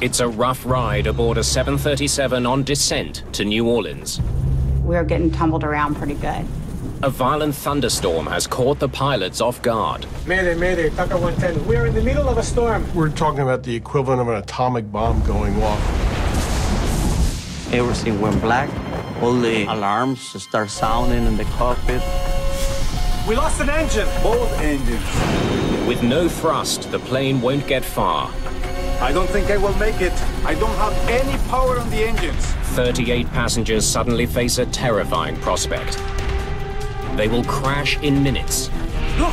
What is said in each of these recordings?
It's a rough ride aboard a 737 on descent to New Orleans. We were getting tumbled around pretty good. A violent thunderstorm has caught the pilots off guard. Mayday, mayday, TACA 110. We're in the middle of a storm. We're talking about the equivalent of an atomic bomb going off. Everything went black. All the alarms start sounding in the cockpit. We lost an engine. Both engines. With no thrust, the plane won't get far. I don't think I will make it. I don't have any power on the engines. 38 passengers suddenly face a terrifying prospect. They will crash in minutes. Look,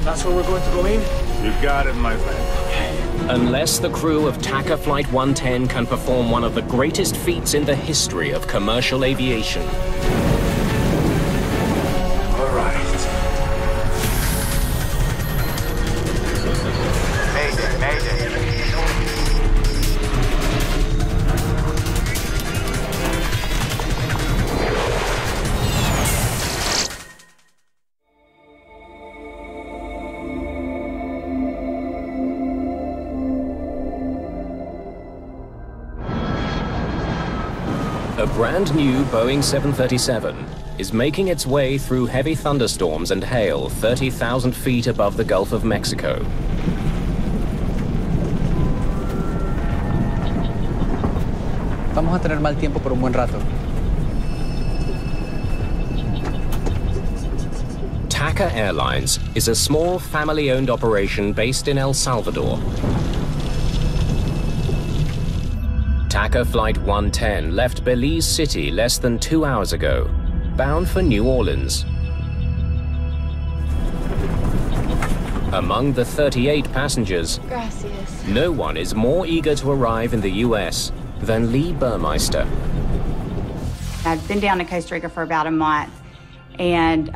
that's where we're going to go in. You got it, my friend. Unless the crew of TACA Flight 110 can perform one of the greatest feats in the history of commercial aviation. All right. Mayday, mayday. A brand new Boeing 737 is making its way through heavy thunderstorms and hail 30,000 feet above the Gulf of Mexico. Vamos a tener mal tiempo por un buen rato. TACA Airlines is a small family-owned operation based in El Salvador. TACA Flight 110 left Belize City less than 2 hours ago, bound for New Orleans. Among the 38 passengers, Gracias. no one is more eager to arrive in the U.S. than Lee Burmeister. I'd been down to Costa Rica for about a month, and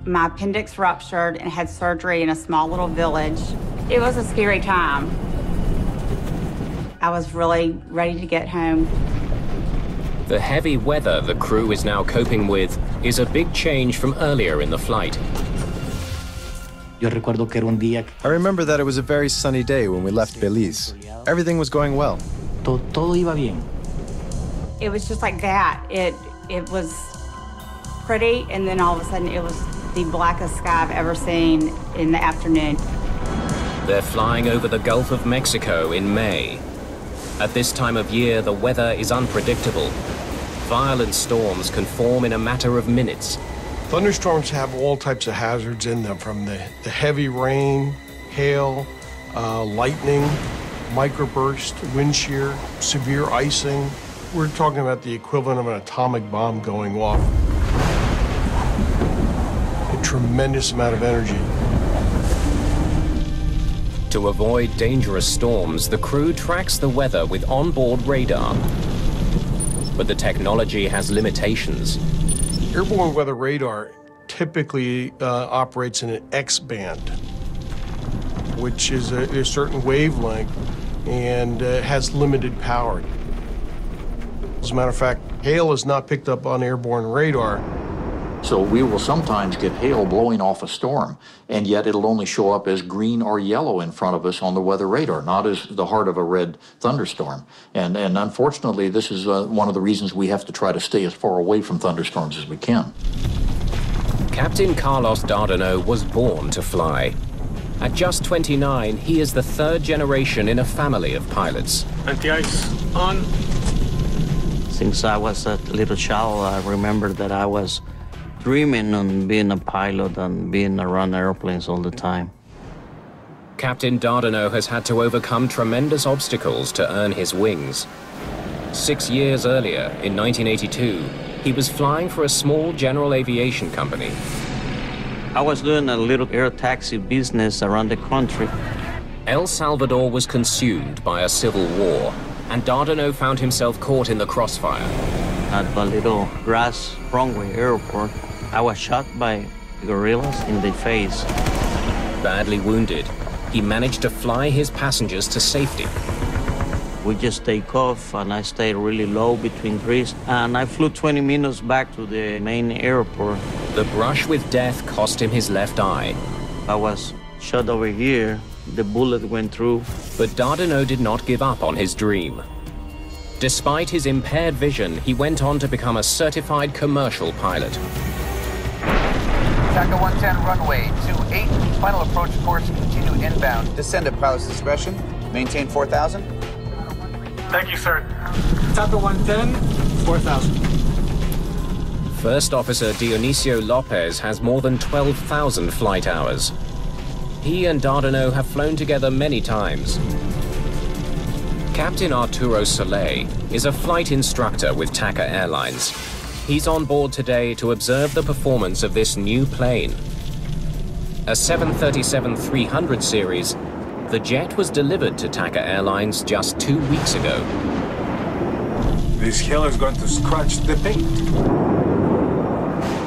my appendix ruptured and had surgery in a small little village. It was a scary time. I was really ready to get home. The heavy weather the crew is now coping with is a big change from earlier in the flight. I remember that it was a very sunny day when we left Belize. Everything was going well. Todo iba bien. It was just like that. It was pretty, and then all of a sudden it was the blackest sky I've ever seen in the afternoon. They're flying over the Gulf of Mexico in May. At this time of year, the weather is unpredictable. Violent storms can form in a matter of minutes. Thunderstorms have all types of hazards in them, from the heavy rain, hail, lightning, microburst, wind shear, severe icing. We're talking about the equivalent of an atomic bomb going off. A tremendous amount of energy. To avoid dangerous storms, the crew tracks the weather with onboard radar. But the technology has limitations. Airborne weather radar typically operates in an X band, which is a certain wavelength and has limited power. As a matter of fact, hail is not picked up on airborne radar. So we will sometimes get hail blowing off a storm, and yet it'll only show up as green or yellow in front of us on the weather radar, not as the heart of a red thunderstorm. And unfortunately, this is one of the reasons we have to try to stay as far away from thunderstorms as we can. Captain Carlos Dardanau was born to fly. At just 29, he is the third generation in a family of pilots. Anti-ice on. Since I was a little child, I remember that I was dreaming on being a pilot and being around airplanes all the time. Captain Dardanau has had to overcome tremendous obstacles to earn his wings. 6 years earlier, in 1982, he was flying for a small general aviation company. I was doing a little air taxi business around the country. El Salvador was consumed by a civil war, and Dardanau found himself caught in the crossfire. At a little grass runway airport, I was shot by guerrillas in the face. Badly wounded, he managed to fly his passengers to safety. We just take off, and I stayed really low between trees, and I flew 20 minutes back to the main airport. The brush with death cost him his left eye. I was shot over here the bullet went through. But Dardanot did not give up on his dream. Despite his impaired vision, he went on to become a certified commercial pilot. TACA 110 runway 28, final approach course, continue inbound. Descend at pilot's discretion, maintain 4,000. Thank you, sir. TACA 110, 4,000. First Officer Dionisio Lopez has more than 12,000 flight hours. He and Dardanot have flown together many times. Captain Arturo Soleil is a flight instructor with TACA Airlines. He's on board today to observe the performance of this new plane. A 737-300 series, the jet was delivered to TACA Airlines just 2 weeks ago. This hail is going to scratch the paint.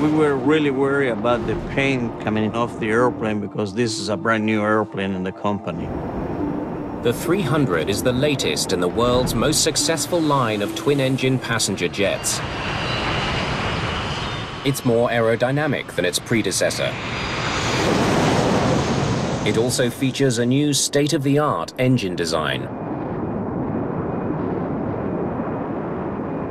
We were really worried about the paint coming off the airplane because this is a brand new airplane in the company. The 300 is the latest in the world's most successful line of twin-engine passenger jets. It's more aerodynamic than its predecessor. It also features a new state-of-the-art engine design.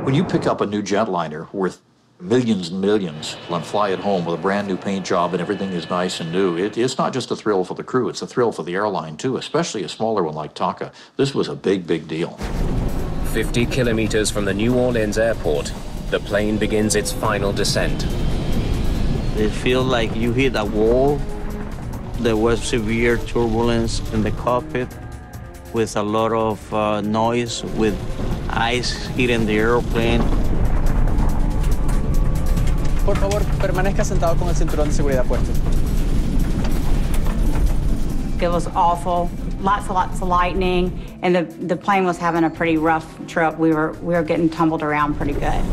When you pick up a new jetliner worth millions and millions and fly it home with a brand new paint job and everything is nice and new, it's not just a thrill for the crew, it's a thrill for the airline too, especially a smaller one like TACA. This was a big, big deal. 50 kilometers from the New Orleans airport, the plane begins its final descent. It feels like you hit a wall. There was severe turbulence in the cockpit with a lot of noise, with ice hitting the airplane. Por favor, permanezca sentado con el cinturón de seguridad puesto. It was awful. Lots of lightning, and the plane was having a pretty rough trip. We were getting tumbled around pretty good.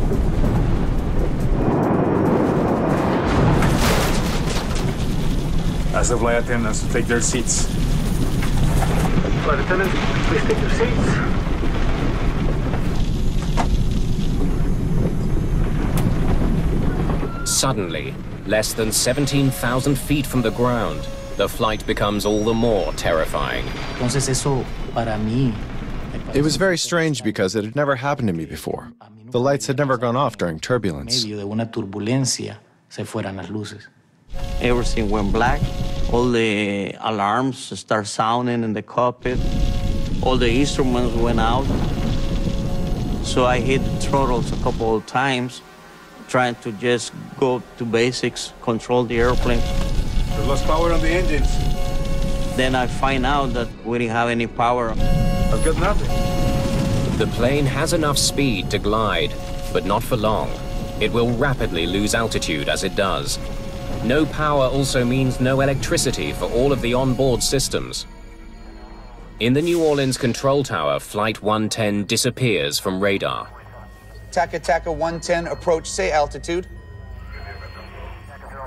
As the flight attendants take their seats. Flight attendants, please take your seats. Suddenly, less than 17,000 feet from the ground, the flight becomes all the more terrifying. It was very strange because it had never happened to me before. The lights had never gone off during turbulence. Everything went black. All the alarms start sounding in the cockpit. All the instruments went out. So I hit the throttles a couple of times, trying to just go to basics, control the airplane. We lost power on the engines. Then I find out that we didn't have any power. I've got nothing. The plane has enough speed to glide, but not for long. It will rapidly lose altitude as it does. No power also means no electricity for all of the onboard systems. In the New Orleans control tower, Flight 110 disappears from radar. TACA 110, approach, say altitude.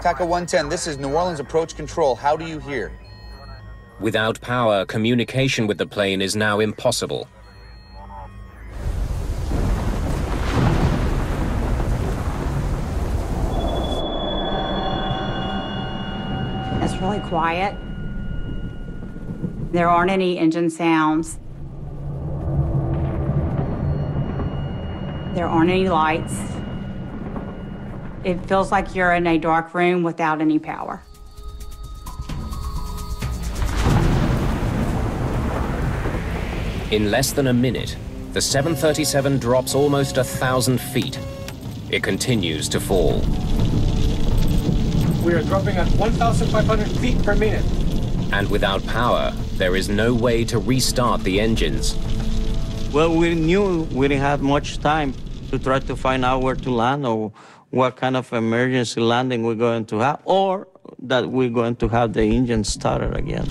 TACA 110, this is New Orleans approach control. How do you hear? Without power, communication with the plane is now impossible. It's really quiet. There aren't any engine sounds. There aren't any lights. It feels like you're in a dark room without any power. In less than a minute, the 737 drops almost 1,000 feet. It continues to fall. We are dropping at 1,500 feet per minute. And without power, there is no way to restart the engines. Well, we knew we didn't have much time to try to find out where to land or what kind of emergency landing we're going to have, or that we're going to have the engine started again.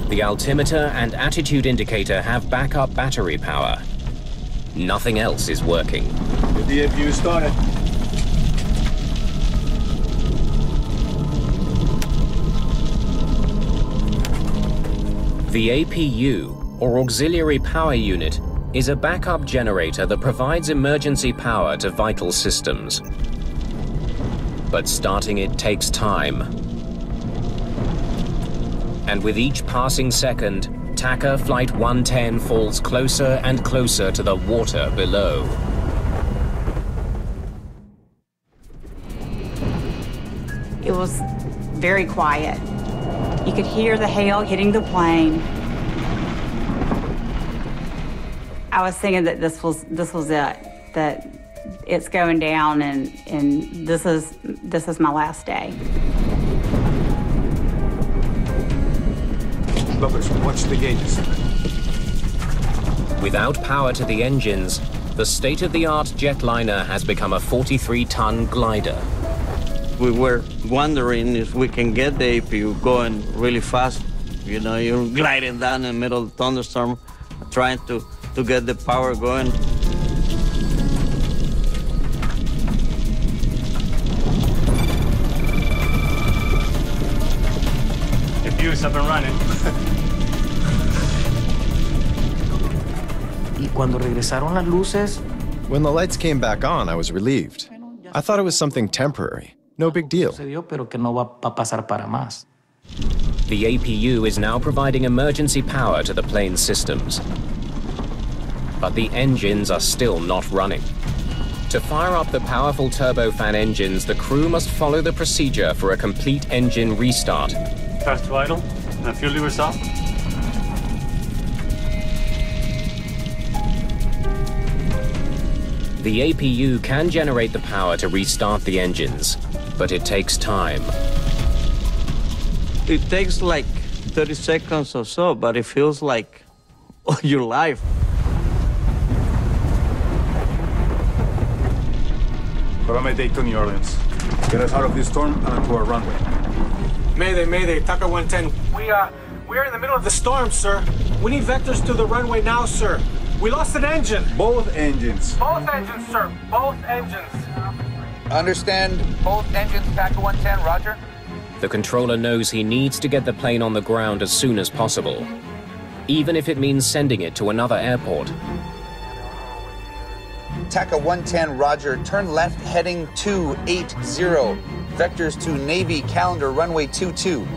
The altimeter and attitude indicator have backup battery power. Nothing else is working. The DFU started. The APU, or Auxiliary Power Unit, is a backup generator that provides emergency power to vital systems. But starting it takes time. And with each passing second, TACA Flight 110 falls closer and closer to the water below. It was very quiet. You could hear the hail hitting the plane. I was thinking that this was it, that it's going down, and this is my last day. Lopez, watch the gauges. Without power to the engines, the state-of-the-art jetliner has become a 43-ton glider. We were wondering if we can get the APU going really fast. You know, you're gliding down in the middle of the thunderstorm, trying to get the power going. APU is up and running. Y cuando regresaron las luces, when the lights came back on, I was relieved. I thought it was something temporary. No big deal. pero que no va a pasar para más. The APU is now providing emergency power to the plane's systems. But the engines are still not running. To fire up the powerful turbofan engines, the crew must follow the procedure for a complete engine restart. Fast to idle, and fuel levers off. The APU can generate the power to restart the engines, but it takes time. It takes like 30 seconds or so, but it feels like all your life. Columbia Day to New Orleans. Get us out of this storm and onto our runway. Mayday, Mayday, TACA 110. We're in the middle of the storm, sir. We need vectors to the runway now, sir. We lost an engine. Both engines. Both engines, sir. Both engines. Understand both engines, TACA 110, roger. The controller knows he needs to get the plane on the ground as soon as possible, even if it means sending it to another airport. TACA 110, roger. Turn left heading 280. Vectors to Navy calendar runway 22.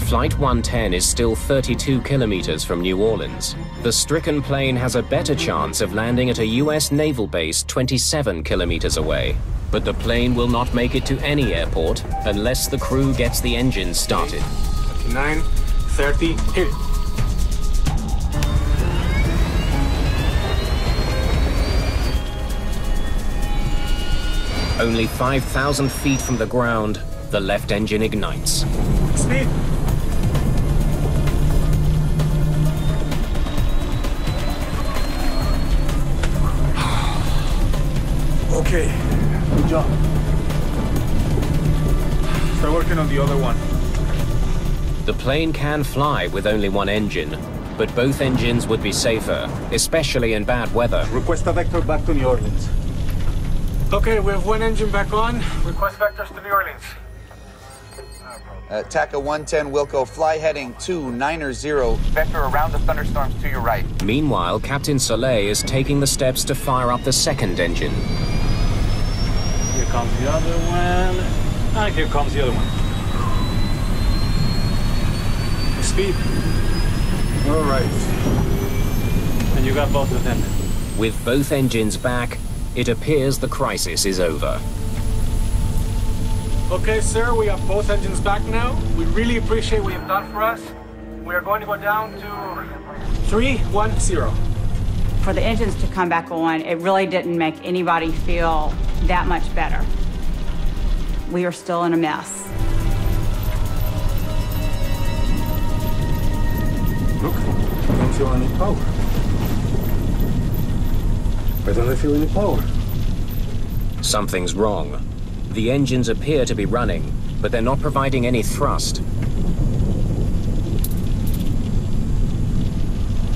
Flight 110 is still 32 kilometers from New Orleans. The stricken plane has a better chance of landing at a US naval base 27 kilometers away. But the plane will not make it to any airport unless the crew gets the engine started. 29, 30, hit it. Only 5,000 feet from the ground, the left engine ignites. Speed. Okay, good job. Start working on the other one. The plane can fly with only one engine, but both engines would be safer, especially in bad weather. Request a vector back to New Orleans. Okay, we have one engine back on. Request vectors to New Orleans. TACA 110, Wilco, fly heading 290. Vector around the thunderstorms to your right. Meanwhile, Captain Soleil is taking the steps to fire up the second engine. Here comes the other one, and here comes the other one. Speed. All right. And you got both of them. With both engines back, it appears the crisis is over. Okay, sir, we have both engines back now. We really appreciate what you've done for us. We are going to go down to 310. For the engines to come back on, it really didn't make anybody feel that much better. We are still in a mess. Look, I don't feel any power. Why don't I feel any power? Something's wrong. The engines appear to be running, but they're not providing any thrust.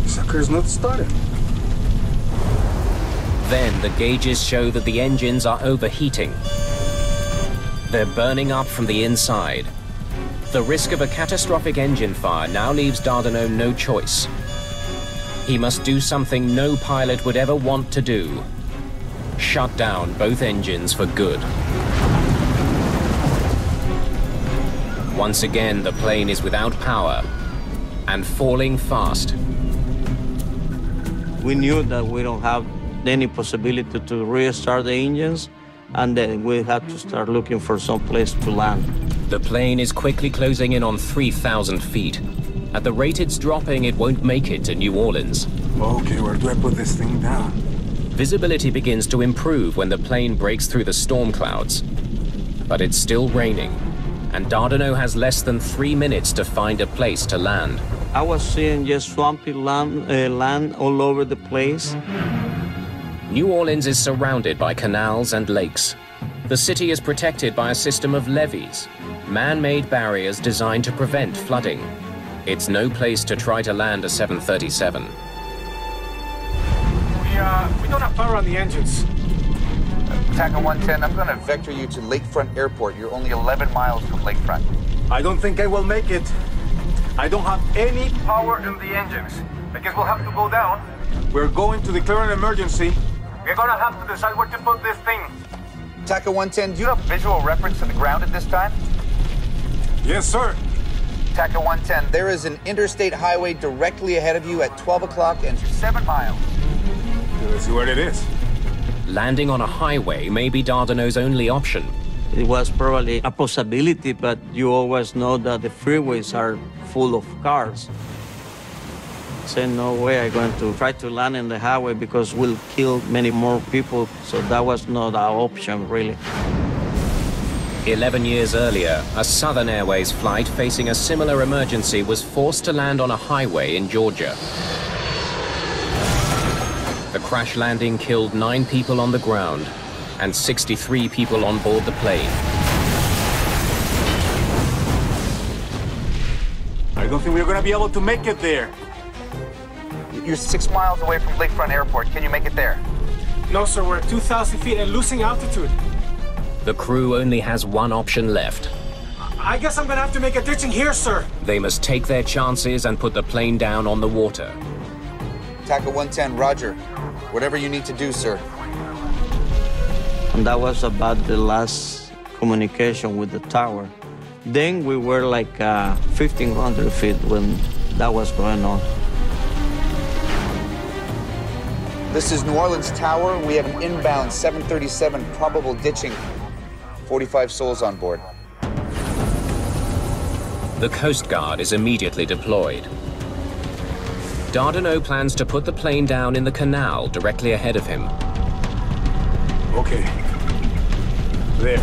Sucker's not started. Then the gauges show that the engines are overheating. They're burning up from the inside. The risk of a catastrophic engine fire now leaves Dardanot no choice. He must do something no pilot would ever want to do: shut down both engines for good. Once again, the plane is without power, and falling fast. We knew that we don't have any possibility to restart the engines, and then we had to start looking for some place to land. The plane is quickly closing in on 3,000 feet. At the rate it's dropping, it won't make it to New Orleans. Okay, where do I put this thing down? Visibility begins to improve when the plane breaks through the storm clouds. But it's still raining, and Dardanelle has less than 3 minutes to find a place to land. I was seeing just swampy land all over the place. New Orleans is surrounded by canals and lakes. The city is protected by a system of levees, man-made barriers designed to prevent flooding. It's no place to try to land a 737. We don't have power on the engines. TACA 110, I'm going to vector you to Lakefront Airport. You're only 11 miles from Lakefront. I don't think I will make it. I don't have any power in the engines. I guess we'll have to go down. We're going to declare an emergency. We're going to have to decide where to put this thing. TACA 110, do you have visual reference to the ground at this time? Yes, sir. TACA 110, there is an interstate highway directly ahead of you at 12 o'clock and 7 miles. Let's see where it is. Landing on a highway may be Dardanelle's only option. It was probably a possibility, but you always know that the freeways are full of cars. I said, no way I'm going to try to land in the highway because we'll kill many more people. So that was not our option, really. 11 years earlier, a Southern Airways flight facing a similar emergency was forced to land on a highway in Georgia. The crash landing killed 9 people on the ground and 63 people on board the plane. I don't think we're going to be able to make it there. You're 6 miles away from Lakefront Airport. Can you make it there? No, sir. We're at 2,000 feet and losing altitude. The crew only has one option left. I guess I'm going to have to make a ditching here, sir. They must take their chances and put the plane down on the water. TACA 110, roger. Whatever you need to do, sir. And that was about the last communication with the tower. Then we were like 1,500 feet when that was going on. This is New Orleans Tower. We have an inbound 737 probable ditching. 45 souls on board. The Coast Guard is immediately deployed. Dardanelle plans to put the plane down in the canal directly ahead of him. Okay. There.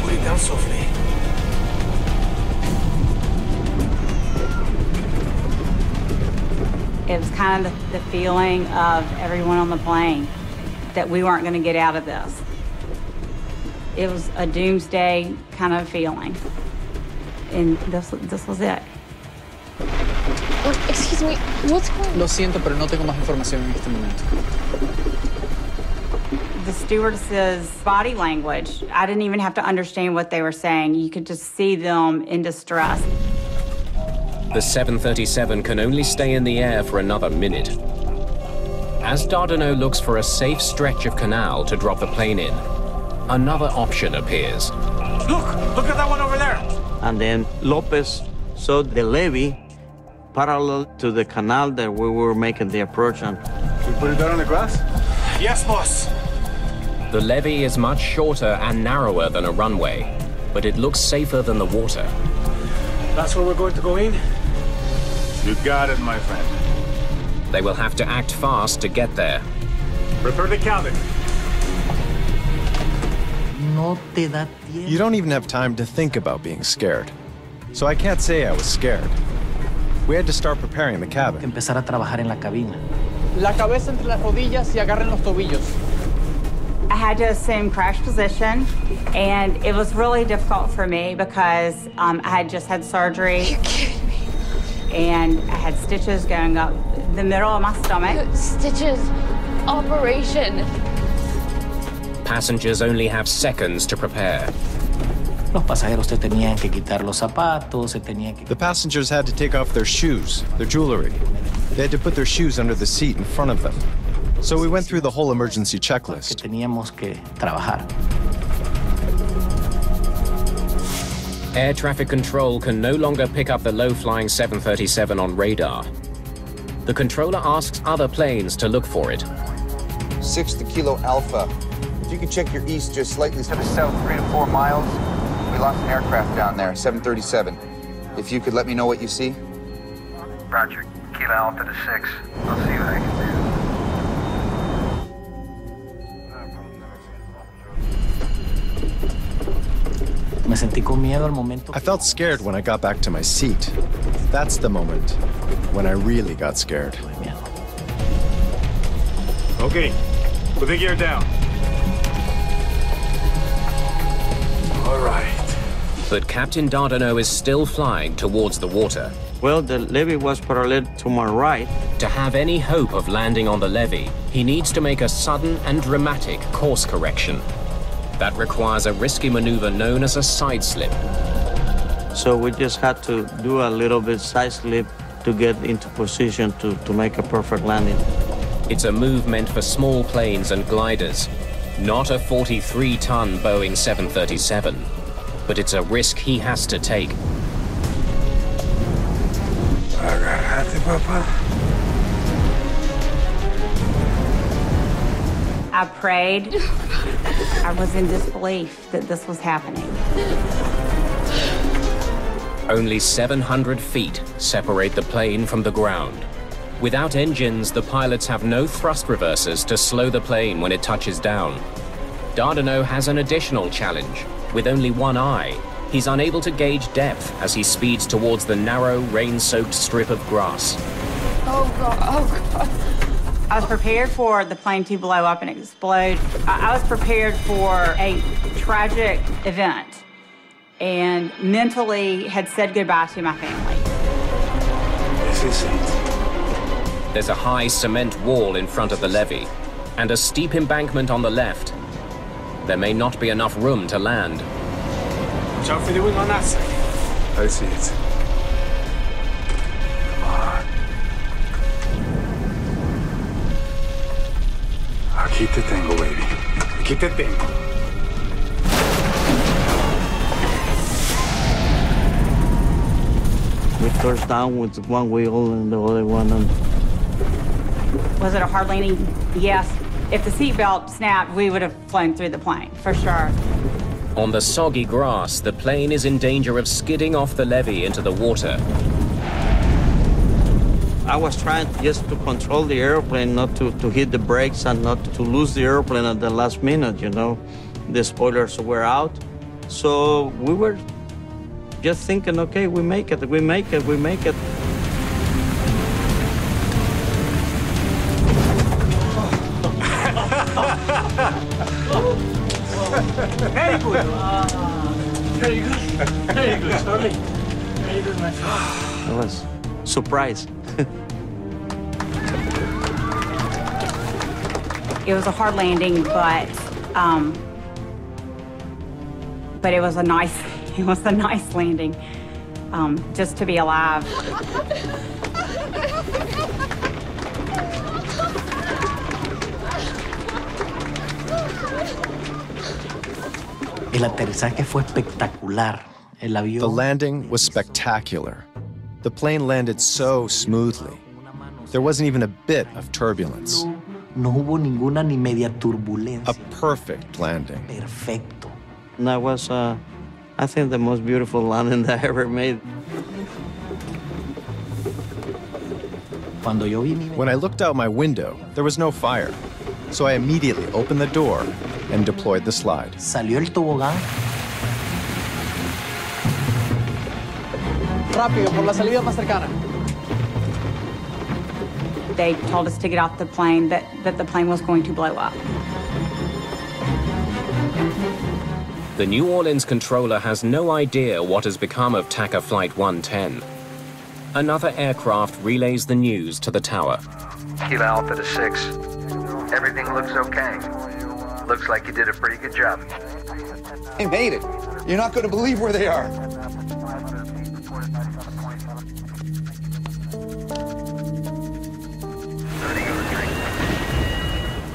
Put it down softly. It was kind of the feeling of everyone on the plane that we weren't going to get out of this. It was a doomsday kind of feeling. And this was it. Excuse me, what's going on? Lo siento, pero no tengo más información en este momento. The stewardess's body language, I didn't even have to understand what they were saying. You could just see them in distress. The 737 can only stay in the air for another minute. As Dardanelle looks for a safe stretch of canal to drop the plane in, another option appears. Look at that one over there. And then Lopez saw the levee parallel to the canal that we were making the approach on. Should we put it down on the grass? Yes, boss. The levee is much shorter and narrower than a runway, but it looks safer than the water. That's where we're going to go in? You got it, my friend. They will have to act fast to get there. Prepare the cabin. You don't even have time to think about being scared. So I can't say I was scared. We had to start preparing the cabin. Empezar a trabajar en la cabina. La cabeza entre las rodillas y agarren los tobillos. I had to assume crash position, and it was really difficult for me because I had just had surgery. Are you kidding me? And I had stitches going up the middle of my stomach. Stitches. Operation. Passengers only have seconds to prepare. Los pasajeros se tenían que quitar los zapatos, se tenían que... The passengers had to take off their shoes, their jewelry. They had to put their shoes under the seat in front of them. So we went through the whole emergency checklist. Teníamos que trabajar. Air traffic control can no longer pick up the low-flying 737 on radar. The controller asks other planes to look for it. 6 to Kilo Alpha. If you could check your east just slightly to the south 3 to 4 miles, we lost an aircraft down there, 737. If you could let me know what you see. Roger. Kilo Alpha to 6. I'll see what I can do. I felt scared when I got back to my seat. That's the moment when I really got scared. Okay, put the gear down. All right. But Captain Dardanot is still flying towards the water. Well, the levee was parallel to my right. To have any hope of landing on the levee, he needs to make a sudden and dramatic course correction. That requires a risky maneuver known as a side slip. So we just had to do a little bit side slip to get into position to make a perfect landing. It's a move meant for small planes and gliders, not a 43-ton Boeing 737. But it's a risk he has to take. Agarrate, papá. I prayed. I was in disbelief that this was happening. Only 700 feet separate the plane from the ground. Without engines, the pilots have no thrust reversers to slow the plane when it touches down. Dardanot has an additional challenge. With only one eye, he's unable to gauge depth as he speeds towards the narrow, rain-soaked strip of grass. Oh, God. Oh, God. I was prepared for the plane to blow up and explode. I was prepared for a tragic event and mentally had said goodbye to my family. This is it. There's a high cement wall in front of the levee and a steep embankment on the left. There may not be enough room to land. Watch out for the wing on that side. I see it. Come on. Aquí te tengo, baby. Aquí te tengo. We touched down with one wheel and the other one. Was it a hard landing? Yes. If the seatbelt snapped, we would have flown through the plane, for sure. On the soggy grass, the plane is in danger of skidding off the levee into the water. I was trying just to control the airplane, not to hit the brakes and not to lose the airplane at the last minute, you know. The spoilers were out. So we were just thinking, okay, we make it, we make it, we make it. Very good. Very good. Very good, sorry. Very good, my friend. It was surprise. It was a hard landing, but it was a nice landing, just to be alive. El aterrizaje fue espectacular. El avión... The landing was spectacular. The plane landed so smoothly. There wasn't even a bit of turbulence. No hubo ninguna ni media turbulencia. A perfect landing. Perfecto. And that was, I think, the most beautiful landing that I ever made. When I looked out my window, there was no fire. So I immediately opened the door and deployed the slide. Salió el tobogán. Rápido, por la salida más cercana. They told us to get off the plane, that the plane was going to blow up. The New Orleans controller has no idea what has become of TACA Flight 110. Another aircraft relays the news to the tower. Kilo Alpha to 6. Everything looks okay. Looks like you did a pretty good job. They made it. You're not going to believe where they are.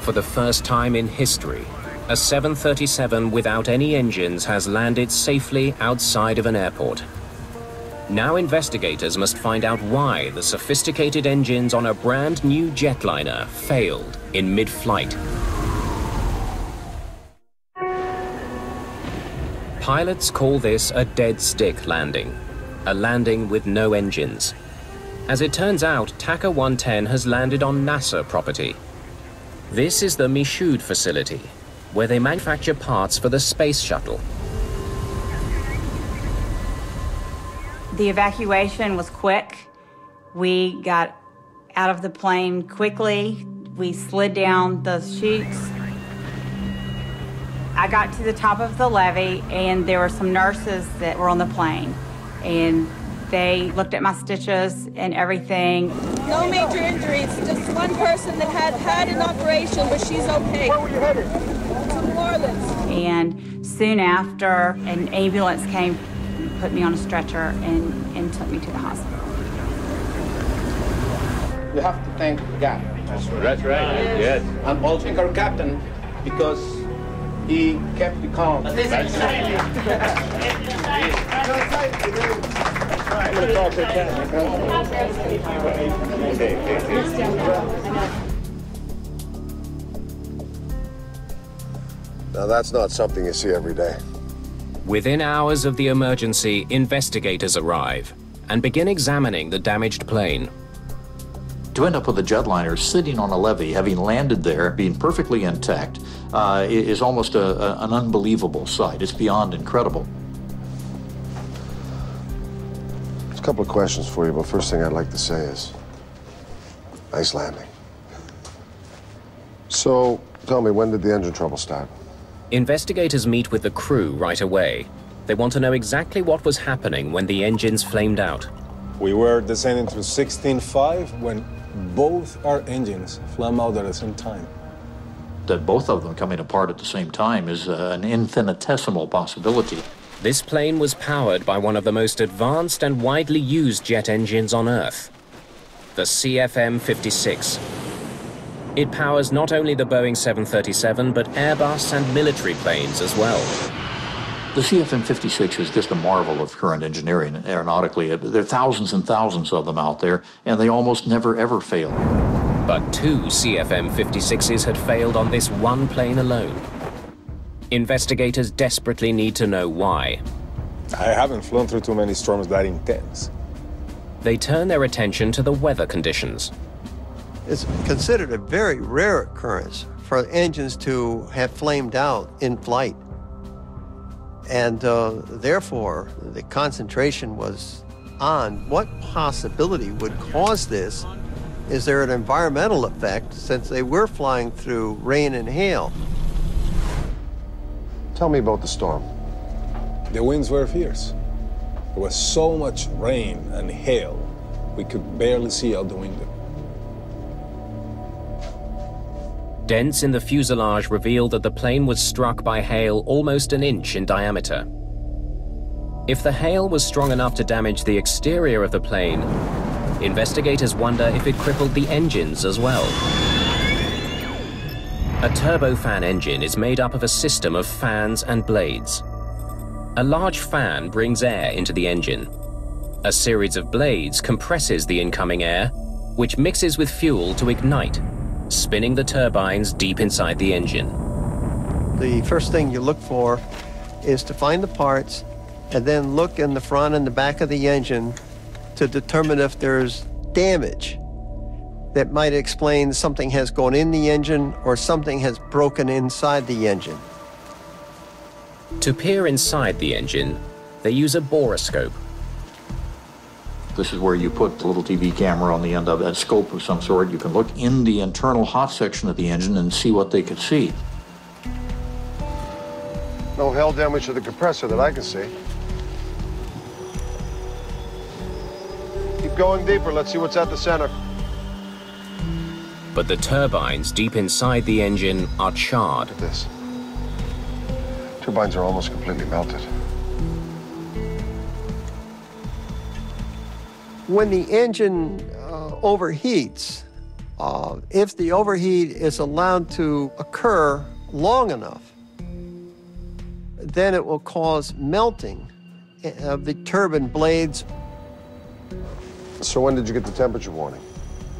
For the first time in history, a 737 without any engines has landed safely outside of an airport. Now investigators must find out why the sophisticated engines on a brand new jetliner failed in mid-flight. Pilots call this a dead stick landing, a landing with no engines. As it turns out, TACA 110 has landed on NASA property. This is the Michoud facility, where they manufacture parts for the space shuttle. The evacuation was quick. We got out of the plane quickly. We slid down the chutes. I got to the top of the levee, and there were some nurses that were on the plane. And they looked at my stitches and everything. No major injuries, just one person that had an operation, but she's okay. Where were you headed? To New Orleans. And soon after, an ambulance came, put me on a stretcher, and took me to the hospital. You have to thank God. That's right. Yes. And also our captain, because he kept me calm. That's right. I'm going to talk to the captain. Now that's not something you see every day. Within hours of the emergency, investigators arrive and begin examining the damaged plane. To end up with a jetliner sitting on a levee, having landed there, being perfectly intact, is almost an unbelievable sight. It's beyond incredible. There's a couple of questions for you, but first thing I'd like to say is, nice landing. So, tell me, when did the engine trouble start? Investigators meet with the crew right away. They want to know exactly what was happening when the engines flamed out. We were descending to 16.5 when both our engines flamed out at the same time. That both of them coming apart at the same time is an infinitesimal possibility. This plane was powered by one of the most advanced and widely used jet engines on Earth, the CFM56. It powers not only the Boeing 737, but Airbus and military planes as well. The CFM56 is just a marvel of current engineering aeronautically. There are thousands and thousands of them out there, and they almost never ever fail. But 2 CFM56s had failed on this one plane alone. Investigators desperately need to know why. I haven't flown through too many storms that intense. They turn their attention to the weather conditions. It's considered a very rare occurrence for engines to have flamed out in flight. And therefore, the concentration was on what possibility would cause this. Is there an environmental effect since they were flying through rain and hail? Tell me about the storm. The winds were fierce. There was so much rain and hail, we could barely see out the window. Dents in the fuselage revealed that the plane was struck by hail almost an inch in diameter. If the hail was strong enough to damage the exterior of the plane, investigators wonder if it crippled the engines as well. A turbofan engine is made up of a system of fans and blades. A large fan brings air into the engine. A series of blades compresses the incoming air, which mixes with fuel to ignite, spinning the turbines deep inside the engine. The first thing you look for is to find the parts and then look in the front and the back of the engine to determine if there's damage that might explain something has gone in the engine or something has broken inside the engine. To peer inside the engine, they use a borescope. This is where you put the little TV camera on the end of a scope of some sort. You can look in the internal hot section of the engine and see what they could see. No hail damage to the compressor that I can see. Keep going deeper. Let's see what's at the center. But the turbines deep inside the engine are charred. Look at this. Turbines are almost completely melted. When the engine overheats, if the overheat is allowed to occur long enough, then it will cause melting of the turbine blades. So when did you get the temperature warning?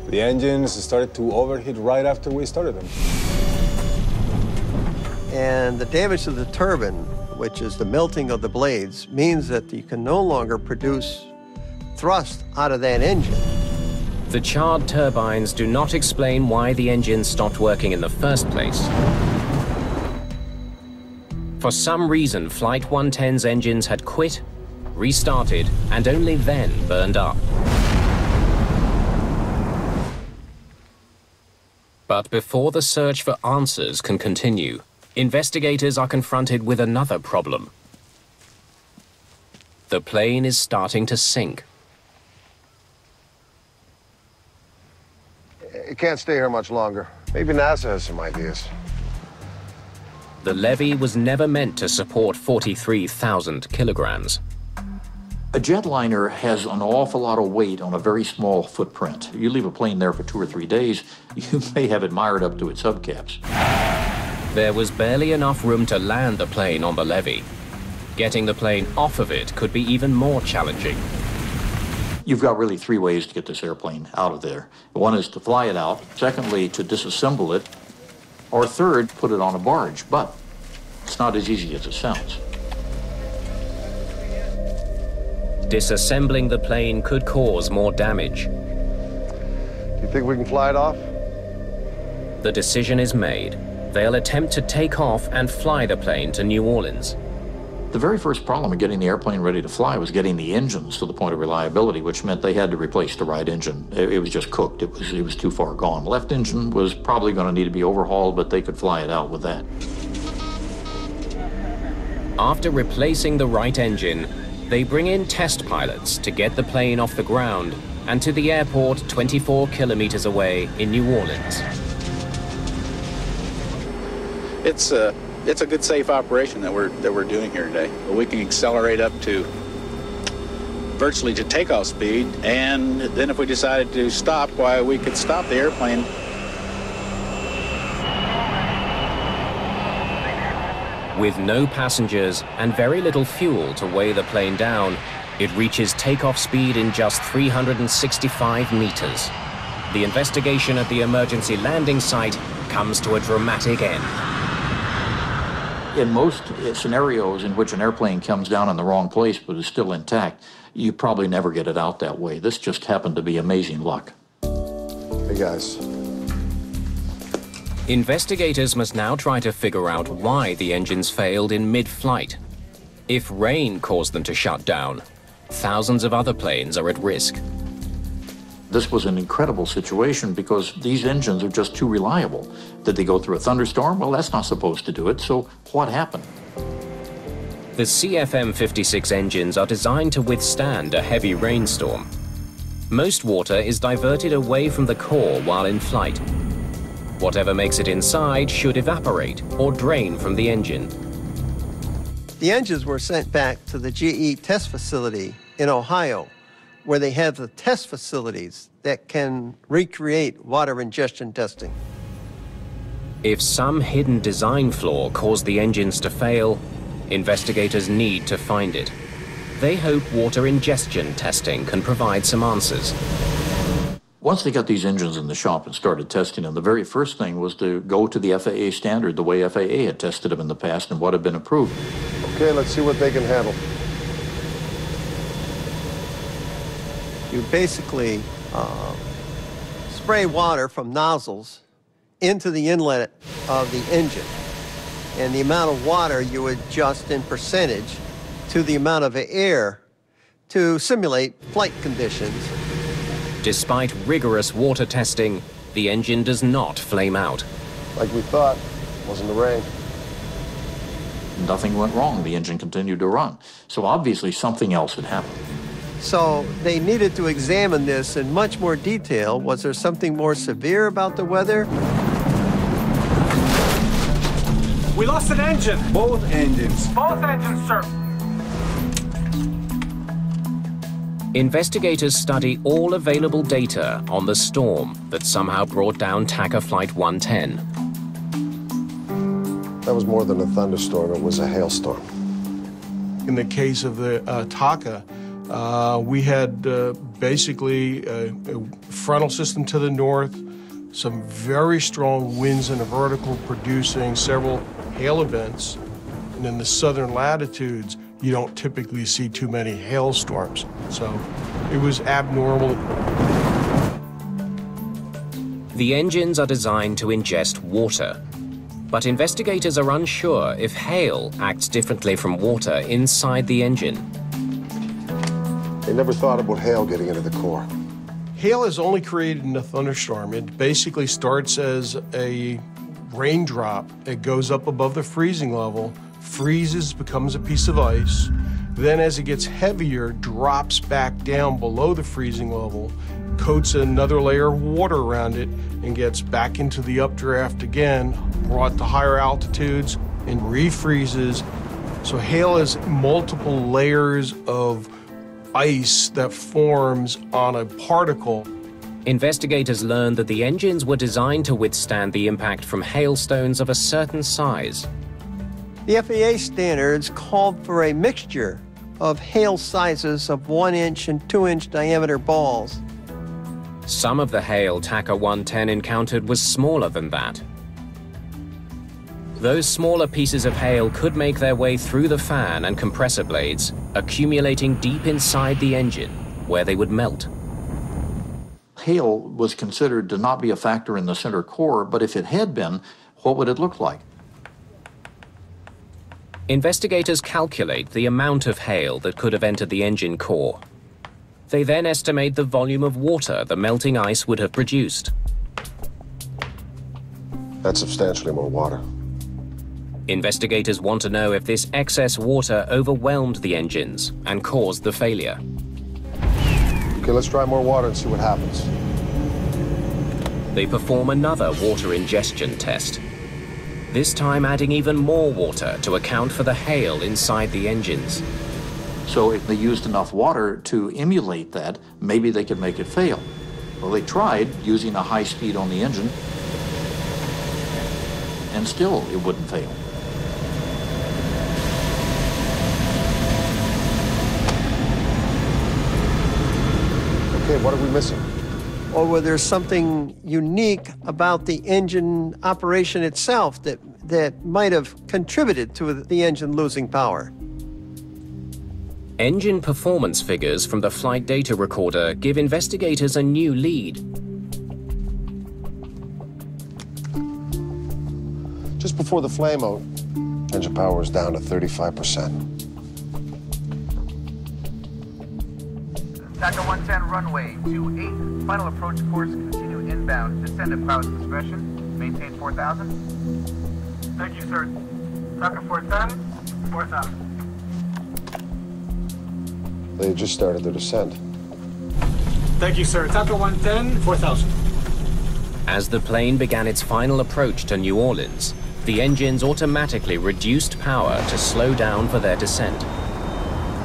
The engines started to overheat right after we started them. And the damage to the turbine, which is the melting of the blades, means that you can no longer produce thrust out of that engine. The charred turbines do not explain why the engine stopped working in the first place. For some reason, Flight 110's engines had quit, restarted, and only then burned up. But before the search for answers can continue, investigators are confronted with another problem. The plane is starting to sink. It can't stay here much longer. Maybe NASA has some ideas. The levee was never meant to support 43,000 kilograms. A jetliner has an awful lot of weight on a very small footprint. You leave a plane there for 2 or 3 days, you may have it mired up to its hubcaps. There was barely enough room to land the plane on the levee. Getting the plane off of it could be even more challenging. You've got really 3 ways to get this airplane out of there. One is to fly it out, secondly, to disassemble it, or third, put it on a barge. But it's not as easy as it sounds. Disassembling the plane could cause more damage. You think we can fly it off? The decision is made. They'll attempt to take off and fly the plane to New Orleans. The very first problem in getting the airplane ready to fly was getting the engines to the point of reliability, which meant they had to replace the right engine. It was just cooked. It was too far gone. Left engine was probably going to need to be overhauled, but they could fly it out with that. After replacing the right engine, they bring in test pilots to get the plane off the ground and to the airport 24 kilometers away in New Orleans. It's a good, safe operation that we're doing here today. We can accelerate up to virtually to takeoff speed, and then if we decided to stop, why, we could stop the airplane. With no passengers and very little fuel to weigh the plane down, it reaches takeoff speed in just 365 meters. The investigation at the emergency landing site comes to a dramatic end. In most scenarios in which an airplane comes down in the wrong place but is still intact, you probably never get it out that way. This just happened to be amazing luck. Hey, guys. Investigators must now try to figure out why the engines failed in mid-flight. If rain caused them to shut down, thousands of other planes are at risk. This was an incredible situation because these engines are just too reliable. Did they go through a thunderstorm? Well, that's not supposed to do it, so what happened? The CFM56 engines are designed to withstand a heavy rainstorm. Most water is diverted away from the core while in flight. Whatever makes it inside should evaporate or drain from the engine. The engines were sent back to the GE test facility in Ohio, where they have the test facilities that can recreate water ingestion testing. If some hidden design flaw caused the engines to fail, investigators need to find it. They hope water ingestion testing can provide some answers. Once they got these engines in the shop and started testing them, the very first thing was to go to the FAA standard, the way FAA had tested them in the past and what had been approved. Okay, let's see what they can handle. You basically spray water from nozzles into the inlet of the engine. And the amount of water you adjust in percentage to the amount of air to simulate flight conditions. Despite rigorous water testing, the engine does not flame out. Like we thought, wasn't the rain. Nothing went wrong. The engine continued to run. So obviously something else had happened. So they needed to examine this in much more detail. Was there something more severe about the weather? We lost an engine. Both engines. Both engines, sir. Investigators study all available data on the storm that somehow brought down TACA Flight 110. That was more than a thunderstorm, it was a hailstorm. In the case of the TACA, we had basically a frontal system to the north, some very strong winds in the vertical producing several hail events. And in the southern latitudes, you don't typically see too many hailstorms. So it was abnormal. The engines are designed to ingest water, but investigators are unsure if hail acts differently from water inside the engine. They never thought about hail getting into the core. Hail is only created in a thunderstorm. It basically starts as a raindrop. It goes up above the freezing level, freezes, becomes a piece of ice. Then as it gets heavier, drops back down below the freezing level, coats another layer of water around it, and gets back into the updraft again, brought to higher altitudes, and refreezes. So hail is multiple layers of ice that forms on a particle. Investigators learned that the engines were designed to withstand the impact from hailstones of a certain size. The FAA standards called for a mixture of hail sizes of 1-inch and 2-inch diameter balls. Some of the hail TACA 110 encountered was smaller than that. Those smaller pieces of hail could make their way through the fan and compressor blades, accumulating deep inside the engine, where they would melt. Hail was considered to not be a factor in the center core, but if it had been, what would it look like? Investigators calculate the amount of hail that could have entered the engine core. They then estimate the volume of water the melting ice would have produced. That's substantially more water. Investigators want to know if this excess water overwhelmed the engines and caused the failure. Okay, let's try more water and see what happens. They perform another water ingestion test, this time adding even more water to account for the hail inside the engines. So if they used enough water to emulate that, maybe they could make it fail. Well, they tried using a high speed on the engine, and still it wouldn't fail. Okay, what are we missing? Or whether there's something unique about the engine operation itself that might have contributed to the engine losing power. Engine performance figures from the flight data recorder give investigators a new lead. Just before the flame-out, engine power was down to 35%. TACA 110 runway 28, final approach course, continue inbound, descend at pilot discretion, maintain 4,000. Thank you, sir. TACA 410, 4,000. They just started their descent. Thank you, sir. TACA 110, 4,000. As the plane began its final approach to New Orleans, the engines automatically reduced power to slow down for their descent.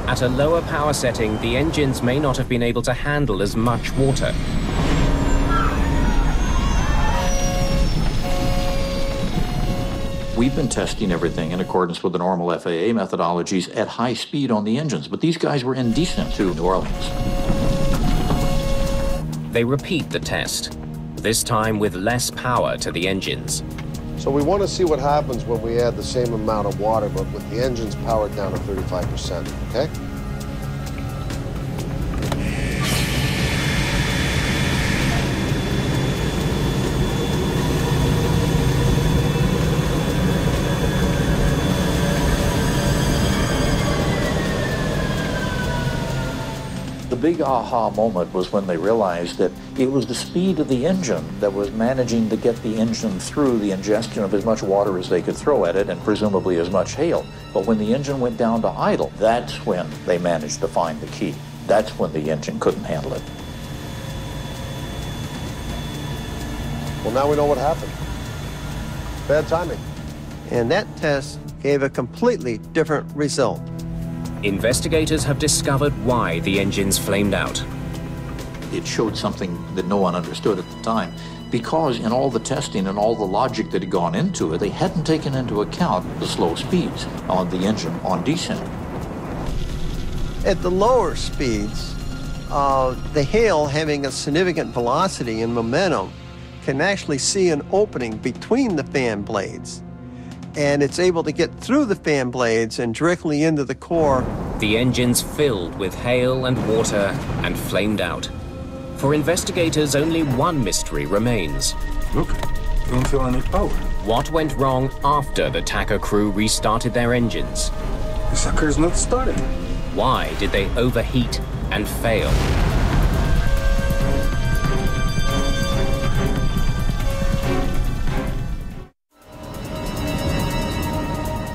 At a lower power setting, the engines may not have been able to handle as much water. We've been testing everything in accordance with the normal FAA methodologies at high speed on the engines, but these guys were indecent to New Orleans. They repeat the test, this time with less power to the engines. So we want to see what happens when we add the same amount of water, but with the engines powered down to 35%, okay? The big aha moment was when they realized that it was the speed of the engine that was managing to get the engine through the ingestion of as much water as they could throw at it, and presumably as much hail. But when the engine went down to idle, that's when they managed to find the key. That's when the engine couldn't handle it. Well, now we know what happened. Bad timing. And that test gave a completely different result. Investigators have discovered why the engines flamed out. It showed something that no one understood at the time, because in all the testing and all the logic that had gone into it, they hadn't taken into account the slow speeds on the engine on descent. At the lower speeds, the hail having a significant velocity and momentum can actually see an opening between the fan blades. And it's able to get through the fan blades and directly into the core. The engines filled with hail and water and flamed out. For investigators, only one mystery remains. Look, I don't feel any power. What went wrong after the TACA crew restarted their engines? The sucker's not starting. Why did they overheat and fail?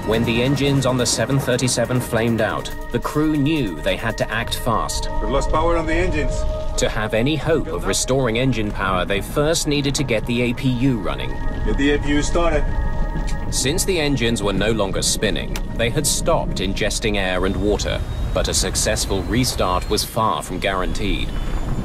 When the engines on the 737 flamed out, the crew knew they had to act fast. We've lost power on the engines. To have any hope of restoring engine power, they first needed to get the APU running. Get the APU started. Since the engines were no longer spinning, they had stopped ingesting air and water, but a successful restart was far from guaranteed.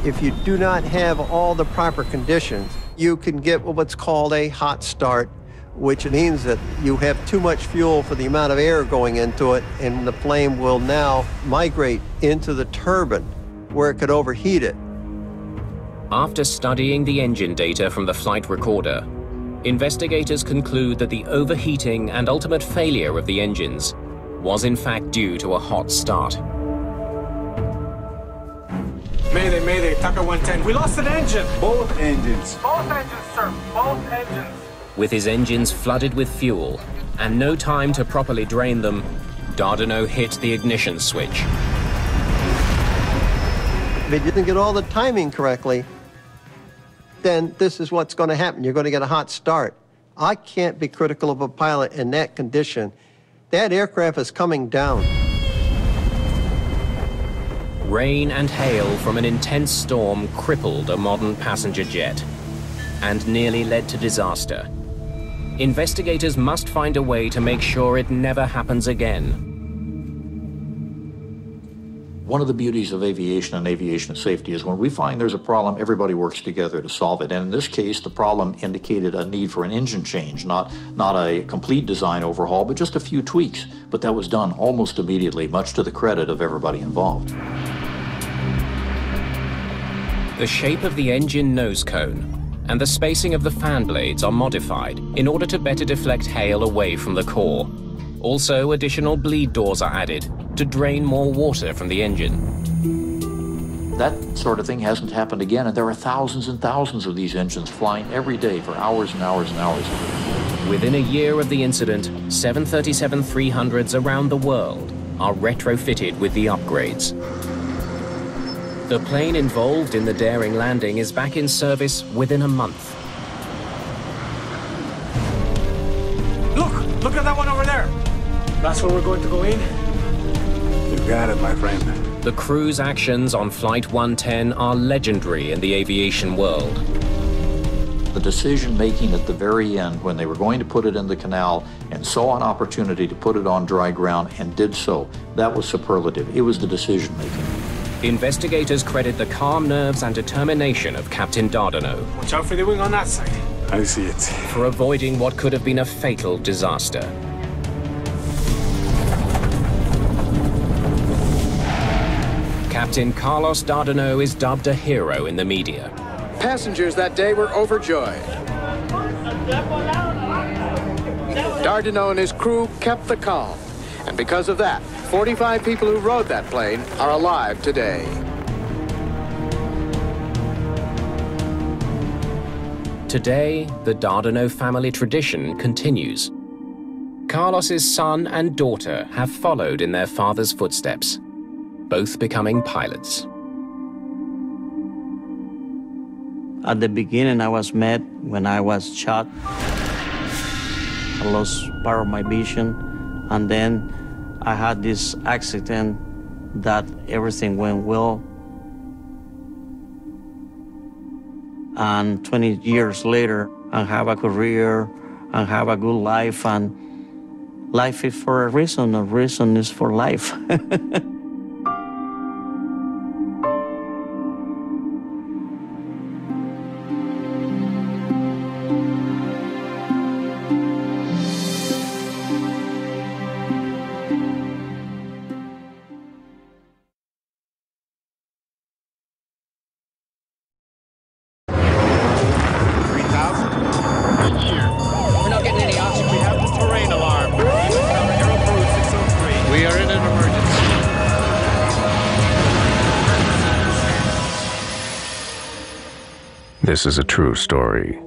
If you do not have all the proper conditions, you can get what's called a hot start, which means that you have too much fuel for the amount of air going into it, and the flame will now migrate into the turbine, where it could overheat it. After studying the engine data from the flight recorder, investigators conclude that the overheating and ultimate failure of the engines was in fact due to a hot start. Mayday, mayday, TACA 110. We lost an engine. Both engines. Both engines, sir. Both engines. With his engines flooded with fuel and no time to properly drain them, Dardanot hit the ignition switch. If it didn't get all the timing correctly, then this is what's going to happen. You're going to get a hot start. I can't be critical of a pilot in that condition. That aircraft is coming down. Rain and hail from an intense storm crippled a modern passenger jet and nearly led to disaster. Investigators must find a way to make sure it never happens again. One of the beauties of aviation and aviation safety is when we find there's a problem, everybody works together to solve it. And in this case, the problem indicated a need for an engine change, not a complete design overhaul, but just a few tweaks. But that was done almost immediately, much to the credit of everybody involved. The shape of the engine nose cone and the spacing of the fan blades are modified in order to better deflect hail away from the core. Also, additional bleed doors are added to drain more water from the engine. That sort of thing hasn't happened again, and there are thousands and thousands of these engines flying every day for hours and hours and hours. Within a year of the incident, 737-300s around the world are retrofitted with the upgrades. The plane involved in the daring landing is back in service within a month. Look at that one over there. That's where we're going to go in. You got it, my friend. The crew's actions on Flight 110 are legendary in the aviation world. The decision-making at the very end, when they were going to put it in the canal and saw an opportunity to put it on dry ground and did so, that was superlative. It was the decision-making. Investigators credit the calm nerves and determination of Captain Dardanot. Watch out for the wing on that side. I see it. For avoiding what could have been a fatal disaster. Captain Carlos Dardanot is dubbed a hero in the media. Passengers that day were overjoyed. Dardanot and his crew kept the calm. And because of that, 45 people who rode that plane are alive today. Today, the Dardanot family tradition continues. Carlos's son and daughter have followed in their father's footsteps, both becoming pilots. At the beginning, I was mad when I was shot. I lost part of my vision, and then I had this accident that everything went well. And 20 years later, I have a career, and have a good life, and life is for a reason is for life. This is a true story.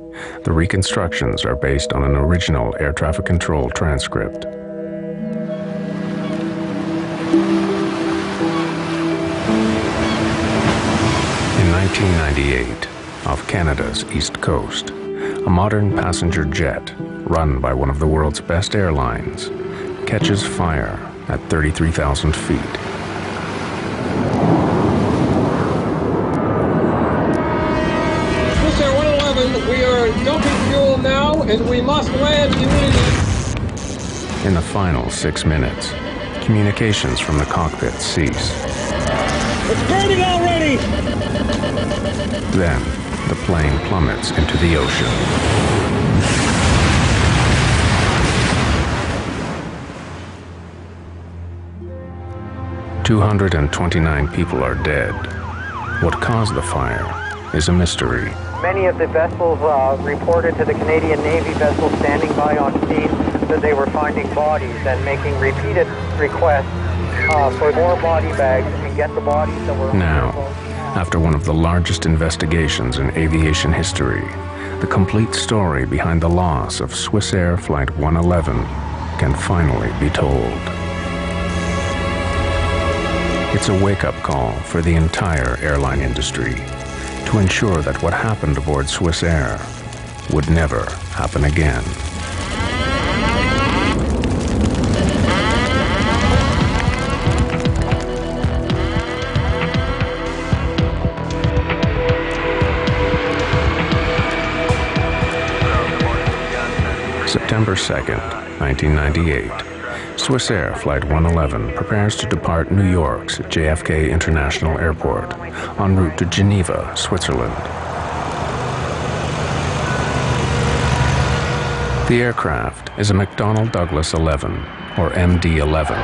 The reconstructions are based on an original air traffic control transcript. In 1998, off Canada's east coast, a modern passenger jet, run by one of the world's best airlines, catches fire at 33,000 feet. Swissair 111, we are dumping fuel now, and we must land immediately. In the final 6 minutes, communications from the cockpit cease. It's burning already! Then, the plane plummets into the ocean. "229 people are dead. What caused the fire is a mystery." Many of the vessels reported to the Canadian Navy vessels standing by on scene that they were finding bodies and making repeated requests for more body bags and get the bodies that were... Now, after one of the largest investigations in aviation history, the complete story behind the loss of Swissair Flight 111 can finally be told. It's a wake-up call for the entire airline industry to ensure that what happened aboard Swissair would never happen again. September 2nd, 1998. Swissair Flight 111 prepares to depart New York's JFK International Airport en route to Geneva, Switzerland. The aircraft is a McDonnell Douglas 11, or MD-11,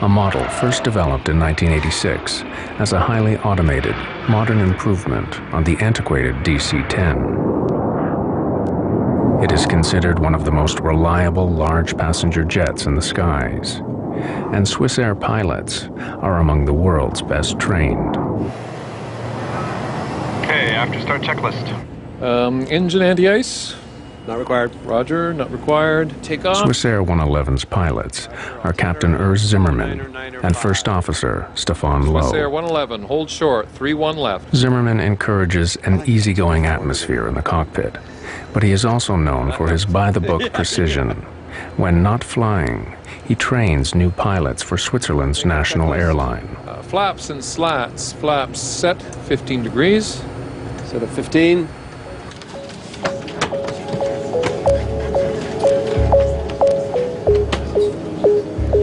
a model first developed in 1986 as a highly automated, modern improvement on the antiquated DC-10. It is considered one of the most reliable large passenger jets in the skies, and Swissair pilots are among the world's best trained. Okay, after start checklist. Engine anti-ice. Not required. Roger, not required. Take off. Swissair 111's pilots are Captain Urs Zimmerman and First Officer Stefan Lowe. Swissair 111, hold short, 31 left. Zimmerman encourages an easygoing atmosphere in the cockpit, but he is also known for his by-the-book precision. When not flying, he trains new pilots for Switzerland's national airline. Flaps and slats. Flaps set, 15 degrees. Set of 15.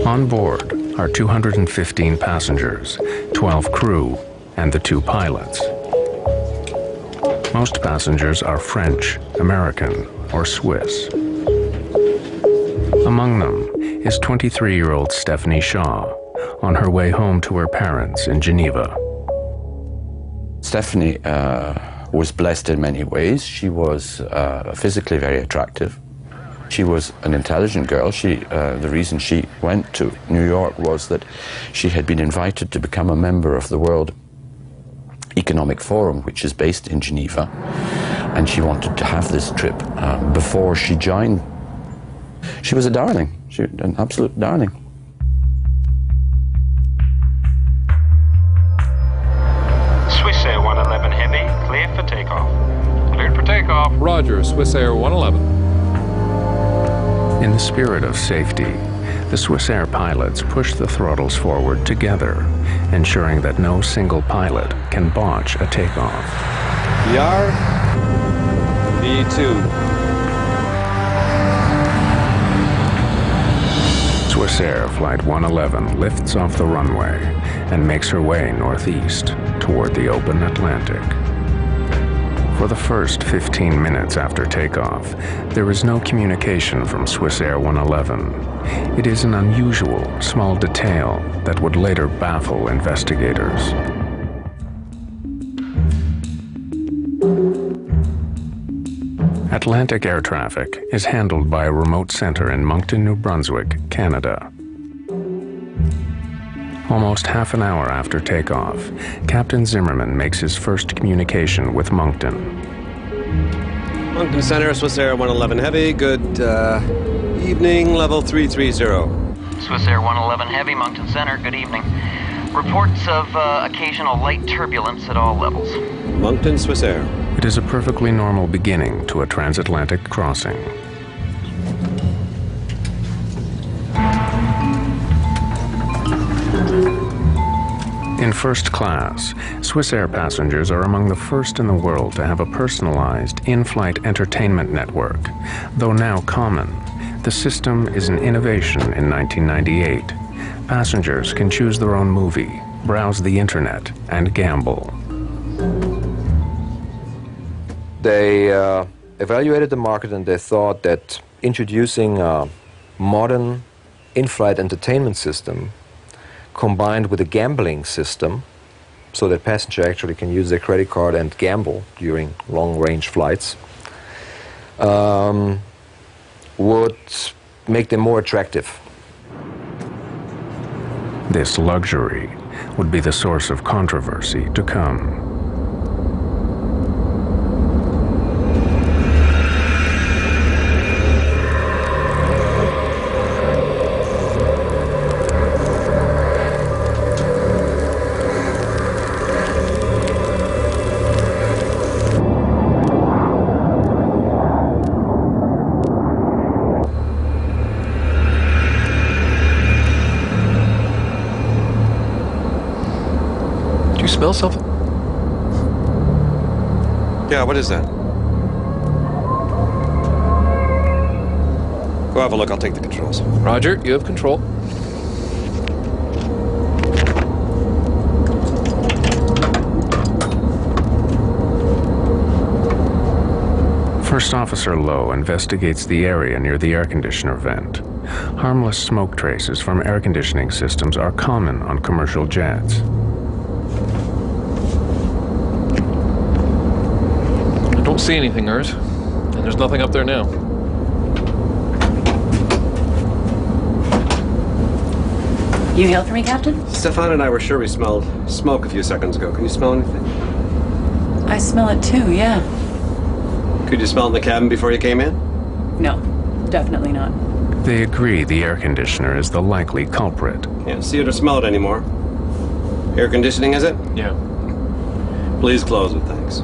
On board are 215 passengers, 12 crew, and the 2 pilots. Most passengers are French, American, or Swiss. Among them is 23-year-old Stephanie Shaw, on her way home to her parents in Geneva. Stephanie was blessed in many ways. She was physically very attractive. She was an intelligent girl. The reason she went to New York was that she had been invited to become a member of the World Economic Forum, which is based in Geneva, and she wanted to have this trip before she joined. She was a darling, an absolute darling. Swissair 111 Heavy, clear for takeoff. Cleared for takeoff. Roger, Swissair 111. In the spirit of safety, the Swissair pilots push the throttles forward together, ensuring that no single pilot can botch a takeoff. VR, V2. Swissair Flight 111 lifts off the runway and makes her way northeast toward the open Atlantic. For the first 15 minutes after takeoff, there is no communication from Swissair 111. It is an unusual, small detail that would later baffle investigators. Atlantic air traffic is handled by a remote center in Moncton, New Brunswick, Canada. Almost half an hour after takeoff, Captain Zimmerman makes his first communication with Moncton. Moncton Center, Swiss Air 111 Heavy. Good evening, level 330. Swiss Air 111 Heavy, Moncton Center, good evening. Reports of occasional light turbulence at all levels. Moncton, Swiss Air. It is a perfectly normal beginning to a transatlantic crossing. In first class, Swiss Air passengers are among the first in the world to have a personalized in-flight entertainment network. Though now common, the system is an innovation in 1998. Passengers can choose their own movie, browse the internet, and gamble. They evaluated the market and they thought that introducing a modern in-flight entertainment system combined with a gambling system so that passengers actually can use their credit card and gamble during long-range flights would make them more attractive. This luxury would be the source of controversy to come. Smell something? Yeah, what is that? Go have a look, I'll take the controls. Roger, you have control. First Officer Lowe investigates the area near the air conditioner vent. Harmless smoke traces from air conditioning systems are common on commercial jets. Don't see anything, Urs. And there's nothing up there now. You hailed for me, Captain? Stefan and I were sure we smelled smoke a few seconds ago. Can you smell anything? I smell it too, yeah. Could you smell it in the cabin before you came in? No, definitely not. They agree the air conditioner is the likely culprit. Can't see it or smell it anymore. Air conditioning, is it? Yeah. Please close it, thanks.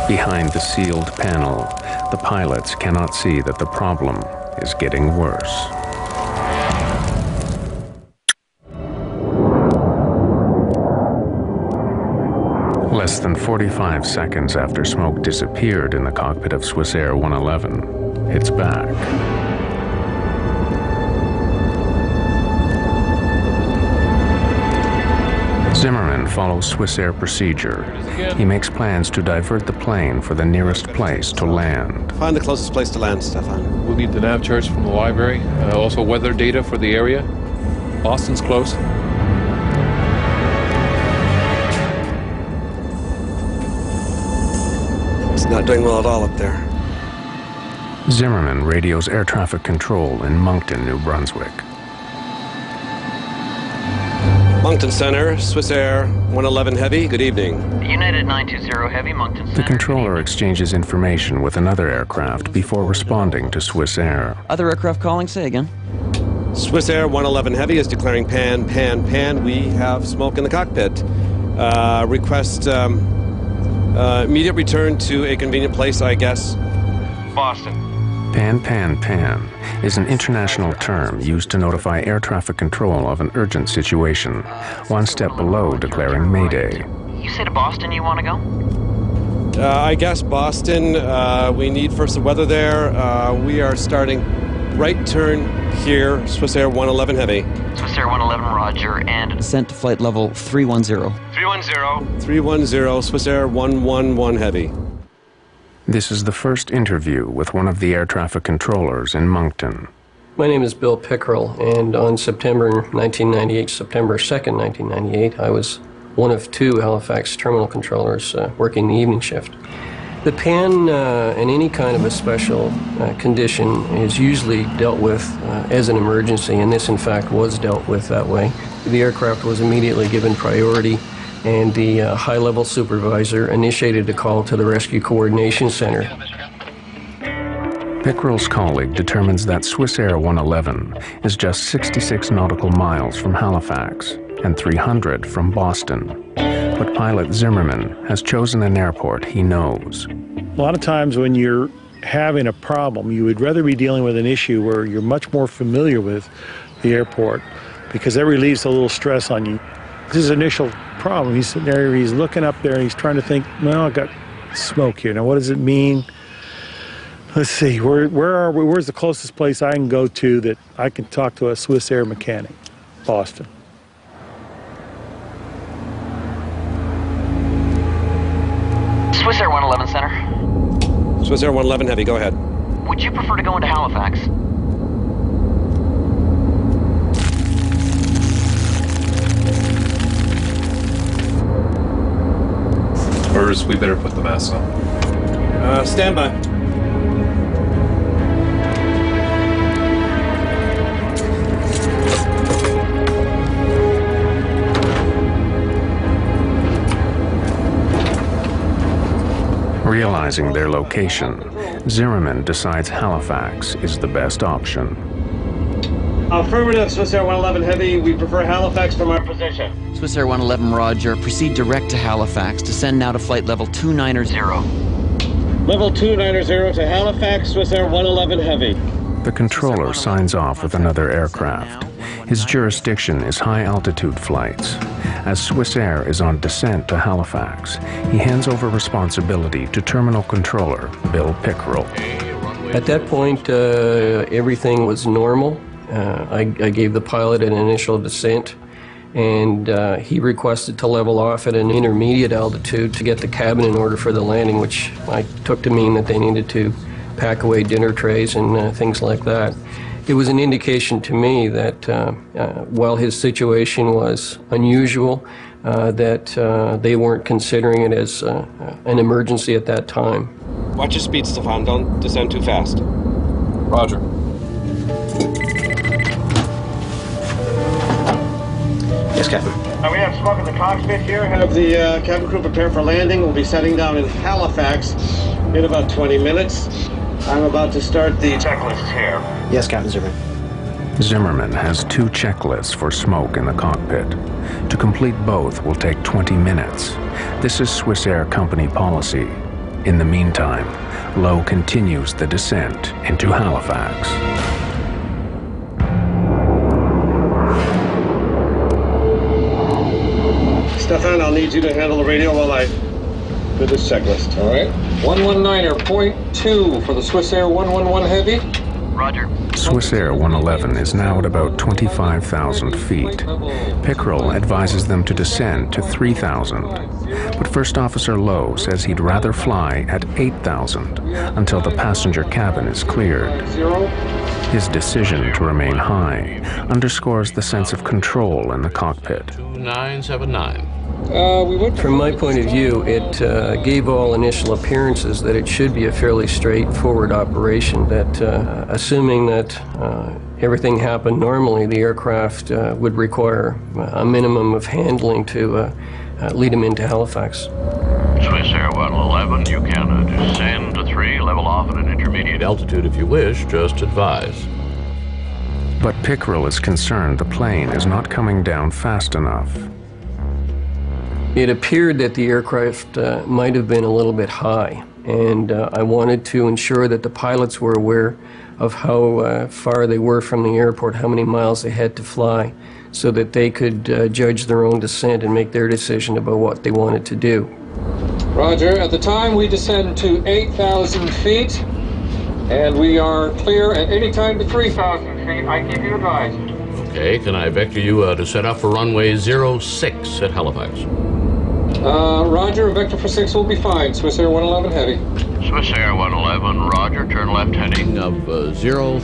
Behind the sealed panel, the pilots cannot see that the problem is getting worse. Less than 45 seconds after smoke disappeared in the cockpit of Swiss Air 111, it's back. Zimmerman follows Swiss Air procedure. He makes plans to divert the plane for the nearest place to land. Find the closest place to land, Stefan. We'll need the nav charts from the library, also weather data for the area. Boston's close. It's not doing well at all up there. Zimmerman radios air traffic control in Moncton, New Brunswick. Moncton Center, Swiss Air 111 Heavy, good evening. United 920 Heavy, Moncton Center. The controller exchanges information with another aircraft before responding to Swiss Air. Other aircraft calling, say again. Swiss Air 111 Heavy is declaring pan. We have smoke in the cockpit. Request immediate return to a convenient place, I guess. Boston. Pan is an international term used to notify air traffic control of an urgent situation, one step below declaring Mayday. You say to Boston you want to go? I guess Boston. We need first the weather there. We are starting right turn here, Swiss Air 111 Heavy. Swiss Air 111, roger, and descent to flight level 310. 310, Swiss Air 111 Heavy. This is the first interview with one of the air traffic controllers in Moncton. My name is Bill Pickerel, and on September 2nd, 1998, I was one of two Halifax terminal controllers working the evening shift. The pan in any kind of a special condition is usually dealt with as an emergency, and this in fact was dealt with that way. The aircraft was immediately given priority, and the high-level supervisor initiated a call to the Rescue Coordination Center. Pickrell's colleague determines that Swissair 111 is just 66 nautical miles from Halifax and 300 from Boston. But pilot Zimmerman has chosen an airport he knows. A lot of times when you're having a problem, you would rather be dealing with an issue where you're much more familiar with the airport, because that relieves a little stress on you. His initial problem, he's sitting there, he's looking up there, and he's trying to think, well, I got smoke here. Now, what does it mean? Let's see, where are we? Where's the closest place I can go to that I can talk to a Swissair mechanic? Boston. Swissair 111 Center. Swissair 111 Heavy, go ahead. Would you prefer to go into Halifax? Or we better put the mask on. Stand by. Realizing their location, Zimmerman decides Halifax is the best option. Affirmative, Swissair 111 Heavy. We prefer Halifax from our position. Swissair 111 Roger. Proceed direct to Halifax. Descend now to flight level 290. Level 290 to Halifax, Swissair 111 Heavy. The controller signs off with another aircraft. His jurisdiction is high-altitude flights. As Swissair is on descent to Halifax, he hands over responsibility to terminal controller Bill Pickrell. At that point, everything was normal. I gave the pilot an initial descent, and he requested to level off at an intermediate altitude to get the cabin in order for the landing, which I took to mean that they needed to pack away dinner trays and things like that. It was an indication to me that while his situation was unusual, that they weren't considering it as an emergency at that time. Watch your speed, Stefan. Don't descend too fast. Roger. Yes, Captain. We have smoke in the cockpit here. Have the cabin crew prepare for landing. We'll be setting down in Halifax in about 20 minutes. I'm about to start the checklist here. Yes, Captain Zimmerman. Zimmerman has 2 checklists for smoke in the cockpit. To complete both will take 20 minutes. This is Swissair company policy. In the meantime, Lowe continues the descent into Halifax. Stefan, I'll need you to handle the radio while I do this checklist, all right? 119.2 for the Swissair 111 Heavy. Roger. Swissair 111 is now at about 25,000 feet. Pickrell advises them to descend to 3,000. But First Officer Lowe says he'd rather fly at 8,000 until the passenger cabin is cleared. His decision to remain high underscores the sense of control in the cockpit. 2979. From my point of view, it gave all initial appearances that it should be a fairly straightforward operation, that assuming that everything happened normally, the aircraft would require a minimum of handling to lead them into Halifax. Swissair 111, you can descend to 3, level off at an intermediate altitude if you wish, just advise. But Pickrell is concerned the plane is not coming down fast enough. It appeared that the aircraft might have been a little bit high, and I wanted to ensure that the pilots were aware of how far they were from the airport, how many miles they had to fly, so that they could judge their own descent and make their decision about what they wanted to do. Roger. At the time, we descend to 8,000 feet, and we are clear at any time to 3,000 feet. I keep you advised. Okay, can I vector you to set up for runway 06 at Halifax? Roger, vector for 6 will be fine. Swissair 111 Heavy. Swissair 111, Roger, turn left heading of 030.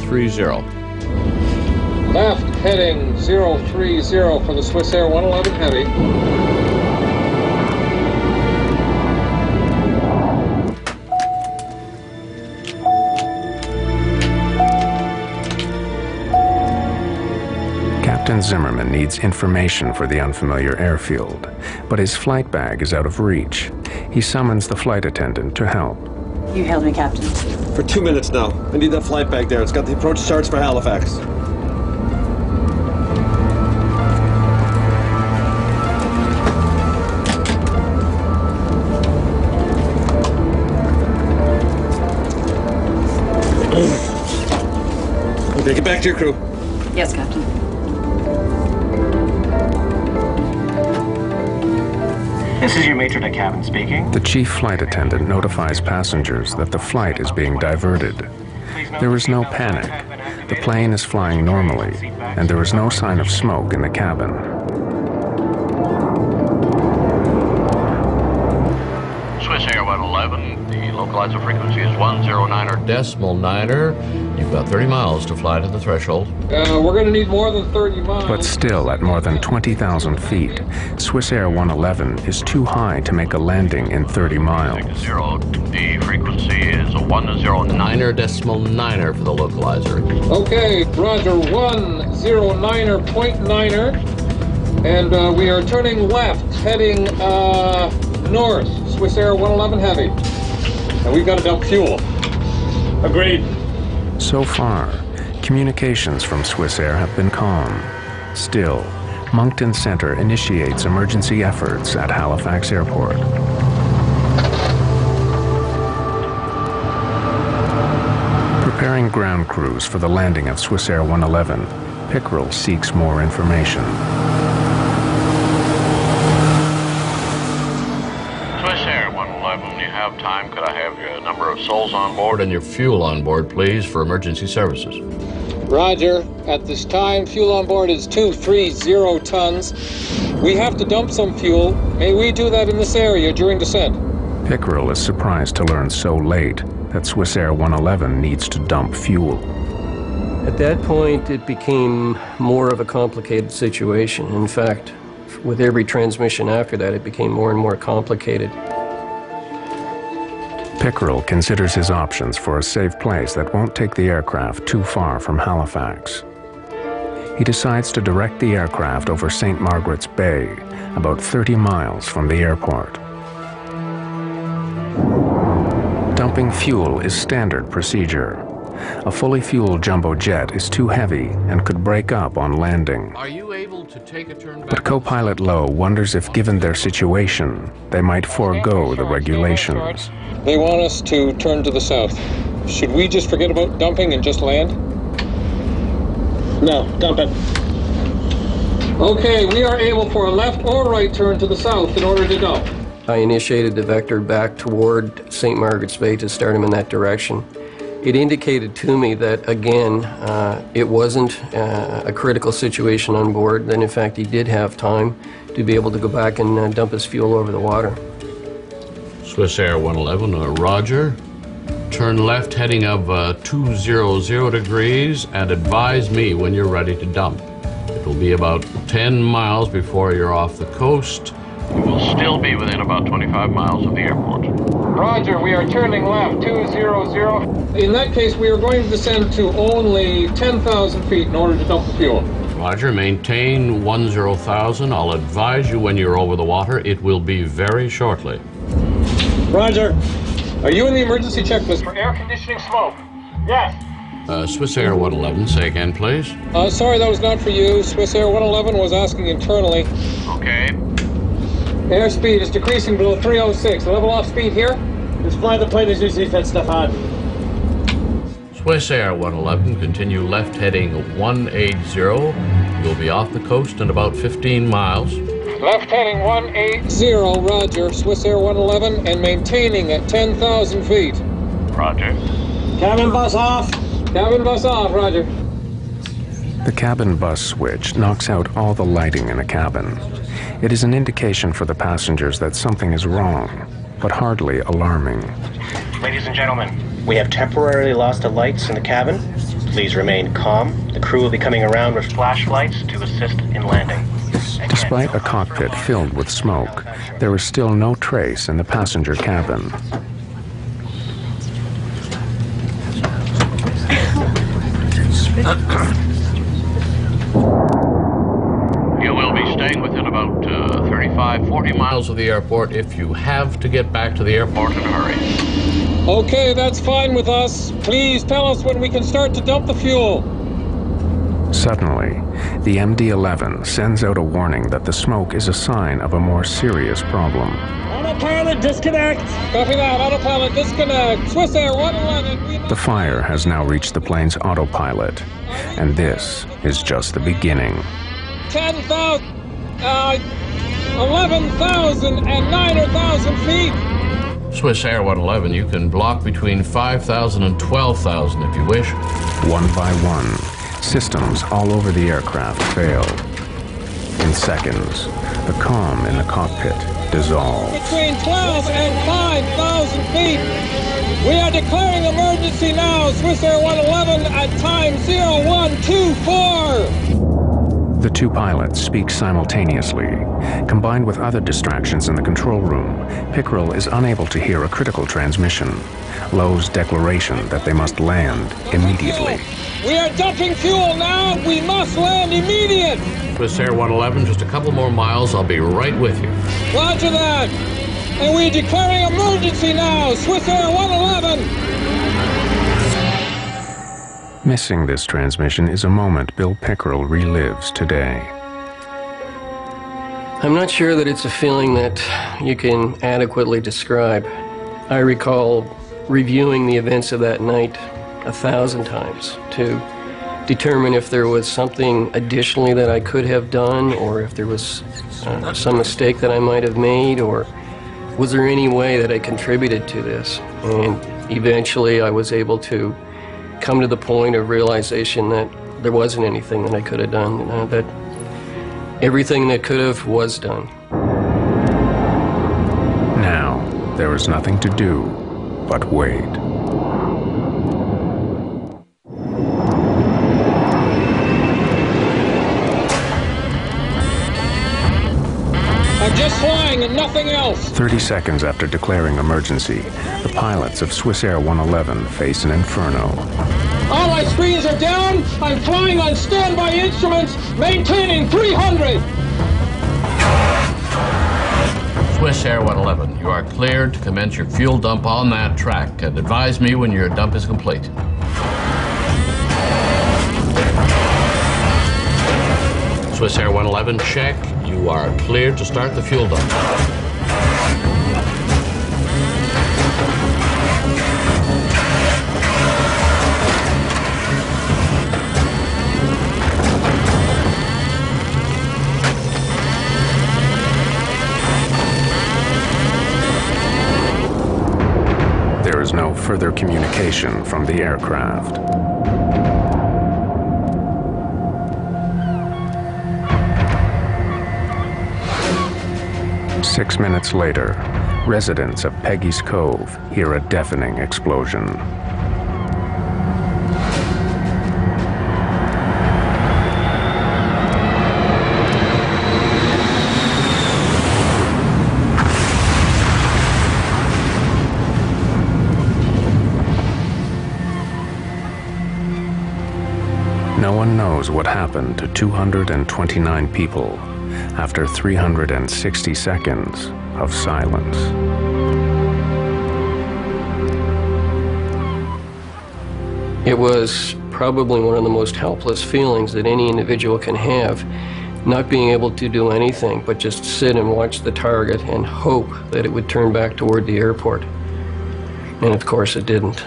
Left heading 030 for the Swissair 111 Heavy. Captain Zimmerman needs information for the unfamiliar airfield, but his flight bag is out of reach. He summons the flight attendant to help. You hailed me, Captain. For 2 minutes now. I need that flight bag there. It's got the approach charts for Halifax. Okay, get back to your crew. Yes, Captain. This is your matron at cabin speaking. The chief flight attendant notifies passengers that the flight is being diverted. There is no panic. The plane is flying normally, and there is no sign of smoke in the cabin. Swiss Air 111, the localizer frequency is 109.9. You've got 30 miles to fly to the threshold. We're going to need more than 30 miles. But still, at more than 20,000 feet, Swiss Air 111 is too high to make a landing in 30 miles. The frequency is a 109.9 for the localizer. Okay, Roger, 109.9, and we are turning left, heading north, Swiss Air 111 Heavy. And we've got to dump fuel. Agreed. So far, communications from Swiss Air have been calm. Still, Moncton Center initiates emergency efforts at Halifax Airport. Preparing ground crews for the landing of Swiss Air 111, Pickerel seeks more information. Swiss Air 111, you have time? Could I have your number of souls on board and your fuel on board, please, for emergency services? Roger. At this time, fuel on board is 230 tons. We have to dump some fuel. May we do that in this area during descent? Pickerel is surprised to learn so late that Swiss Air 111 needs to dump fuel. At that point, it became more of a complicated situation. In fact, with every transmission after that, it became more and more complicated. Pickerel considers his options for a safe place that won't take the aircraft too far from Halifax. He decides to direct the aircraft over St. Margaret's Bay, about 30 miles from the airport. Dumping fuel is standard procedure. A fully fueled jumbo jet is too heavy and could break up on landing. Are you able to take a turn back? But co-pilot Lowe wonders if, given their situation, they might forego the regulations. They want us to turn to the south. Should we just forget about dumping and just land? No, dump it. Okay, we are able for a left or right turn to the south in order to dump. I initiated the vector back toward St. Margaret's Bay to start him in that direction. It indicated to me that, again, it wasn't a critical situation on board, that in fact he did have time to be able to go back and dump his fuel over the water. Swiss Air 111, Roger. Turn left heading of 200 degrees and advise me when you're ready to dump. It will be about 10 miles before you're off the coast. You will still be within about 25 miles of the airport. Roger, we are turning left, 200. In that case, we are going to descend to only 10,000 feet in order to dump the fuel. Roger, maintain 10,000. I'll advise you when you're over the water. It will be very shortly. Roger. Are you in the emergency checklist for air conditioning smoke? Yes. Swiss Air 111, say again, please. Sorry, that was not for you. Swiss Air 111 was asking internally. Okay. Airspeed is decreasing below 306. Level off speed here. Just fly the plane as you see fit, Stefan. Swiss Air 111, continue left heading 180. You'll be off the coast in about 15 miles. Left heading 180, Roger. Swiss Air 111 and maintaining at 10,000 feet. Roger. Cabin bus off. Cabin bus off, Roger. The cabin bus switch knocks out all the lighting in the cabin. It is an indication for the passengers that something is wrong, but hardly alarming. Ladies and gentlemen, we have temporarily lost the lights in the cabin. Please remain calm. The crew will be coming around with flashlights to assist in landing. Despite a cockpit filled with smoke, there is still no trace in the passenger cabin. 35, 40 miles of the airport if you have to get back to the airport in a hurry. Okay, that's fine with us. Please tell us when we can start to dump the fuel. Suddenly, the MD-11 sends out a warning that the smoke is a sign of a more serious problem. Autopilot disconnect. Copy that. Autopilot disconnect. Swiss Air 111. The fire has now reached the plane's autopilot, and this is just the beginning. 10,000, 11,000 and 9,000 feet. Swiss Air 111, you can block between 5,000 and 12,000 if you wish. One by one, systems all over the aircraft fail. In seconds, the calm in the cockpit dissolves. Between 12 and 5,000 feet. We are declaring emergency now. Swiss Air 111 at time 0124. The two pilots speak simultaneously. Combined with other distractions in the control room, Pickerel is unable to hear a critical transmission. Lowe's declaration that they must land immediately. We are dumping fuel now. We must land immediate. Swiss Air 111, just a couple more miles. I'll be right with you. Roger that. And we're declaring emergency now. Swiss Air 111. Missing this transmission is a moment Bill Pickerel relives today. I'm not sure that it's a feeling that you can adequately describe. I recall reviewing the events of that night 1,000 times to determine if there was something additionally that I could have done, or if there was some mistake that I might have made, or was there any way that I contributed to this. And eventually I was able to come to the point of realization that there wasn't anything that I could have done, that everything that could have was done. Now, there is nothing to do but wait. I'm just flying and nothing else. 30 seconds after declaring emergency, the pilots of Swiss Air 111 face an inferno. All my screens are down. I'm flying on standby instruments, maintaining 300. Swiss Air 111, you are cleared to commence your fuel dump on that track, and advise me when your dump is complete. Swiss Air 111, check. You are cleared to start the fuel dump. There is no further communication from the aircraft. Six minutes later, residents of Peggy's Cove hear a deafening explosion. No one knows what happened to 229 people after 360 seconds of silence. It was probably one of the most helpless feelings that any individual can have, not being able to do anything but just sit and watch the target and hope that it would turn back toward the airport. And of course it didn't.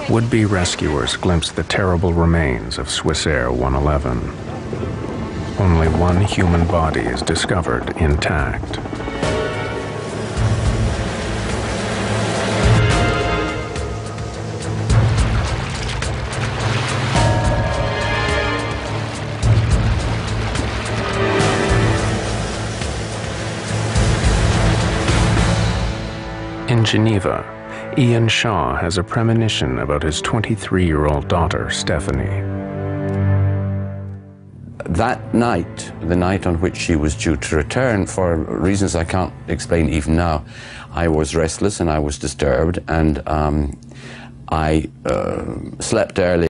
Would-be rescuers glimpsed the terrible remains of Swiss Air 111. Only one human body is discovered intact. In Geneva, Ian Shaw has a premonition about his 23-year-old daughter, Stephanie. That night, the night on which she was due to return, for reasons I can't explain even now, I was restless and I was disturbed, and I slept early.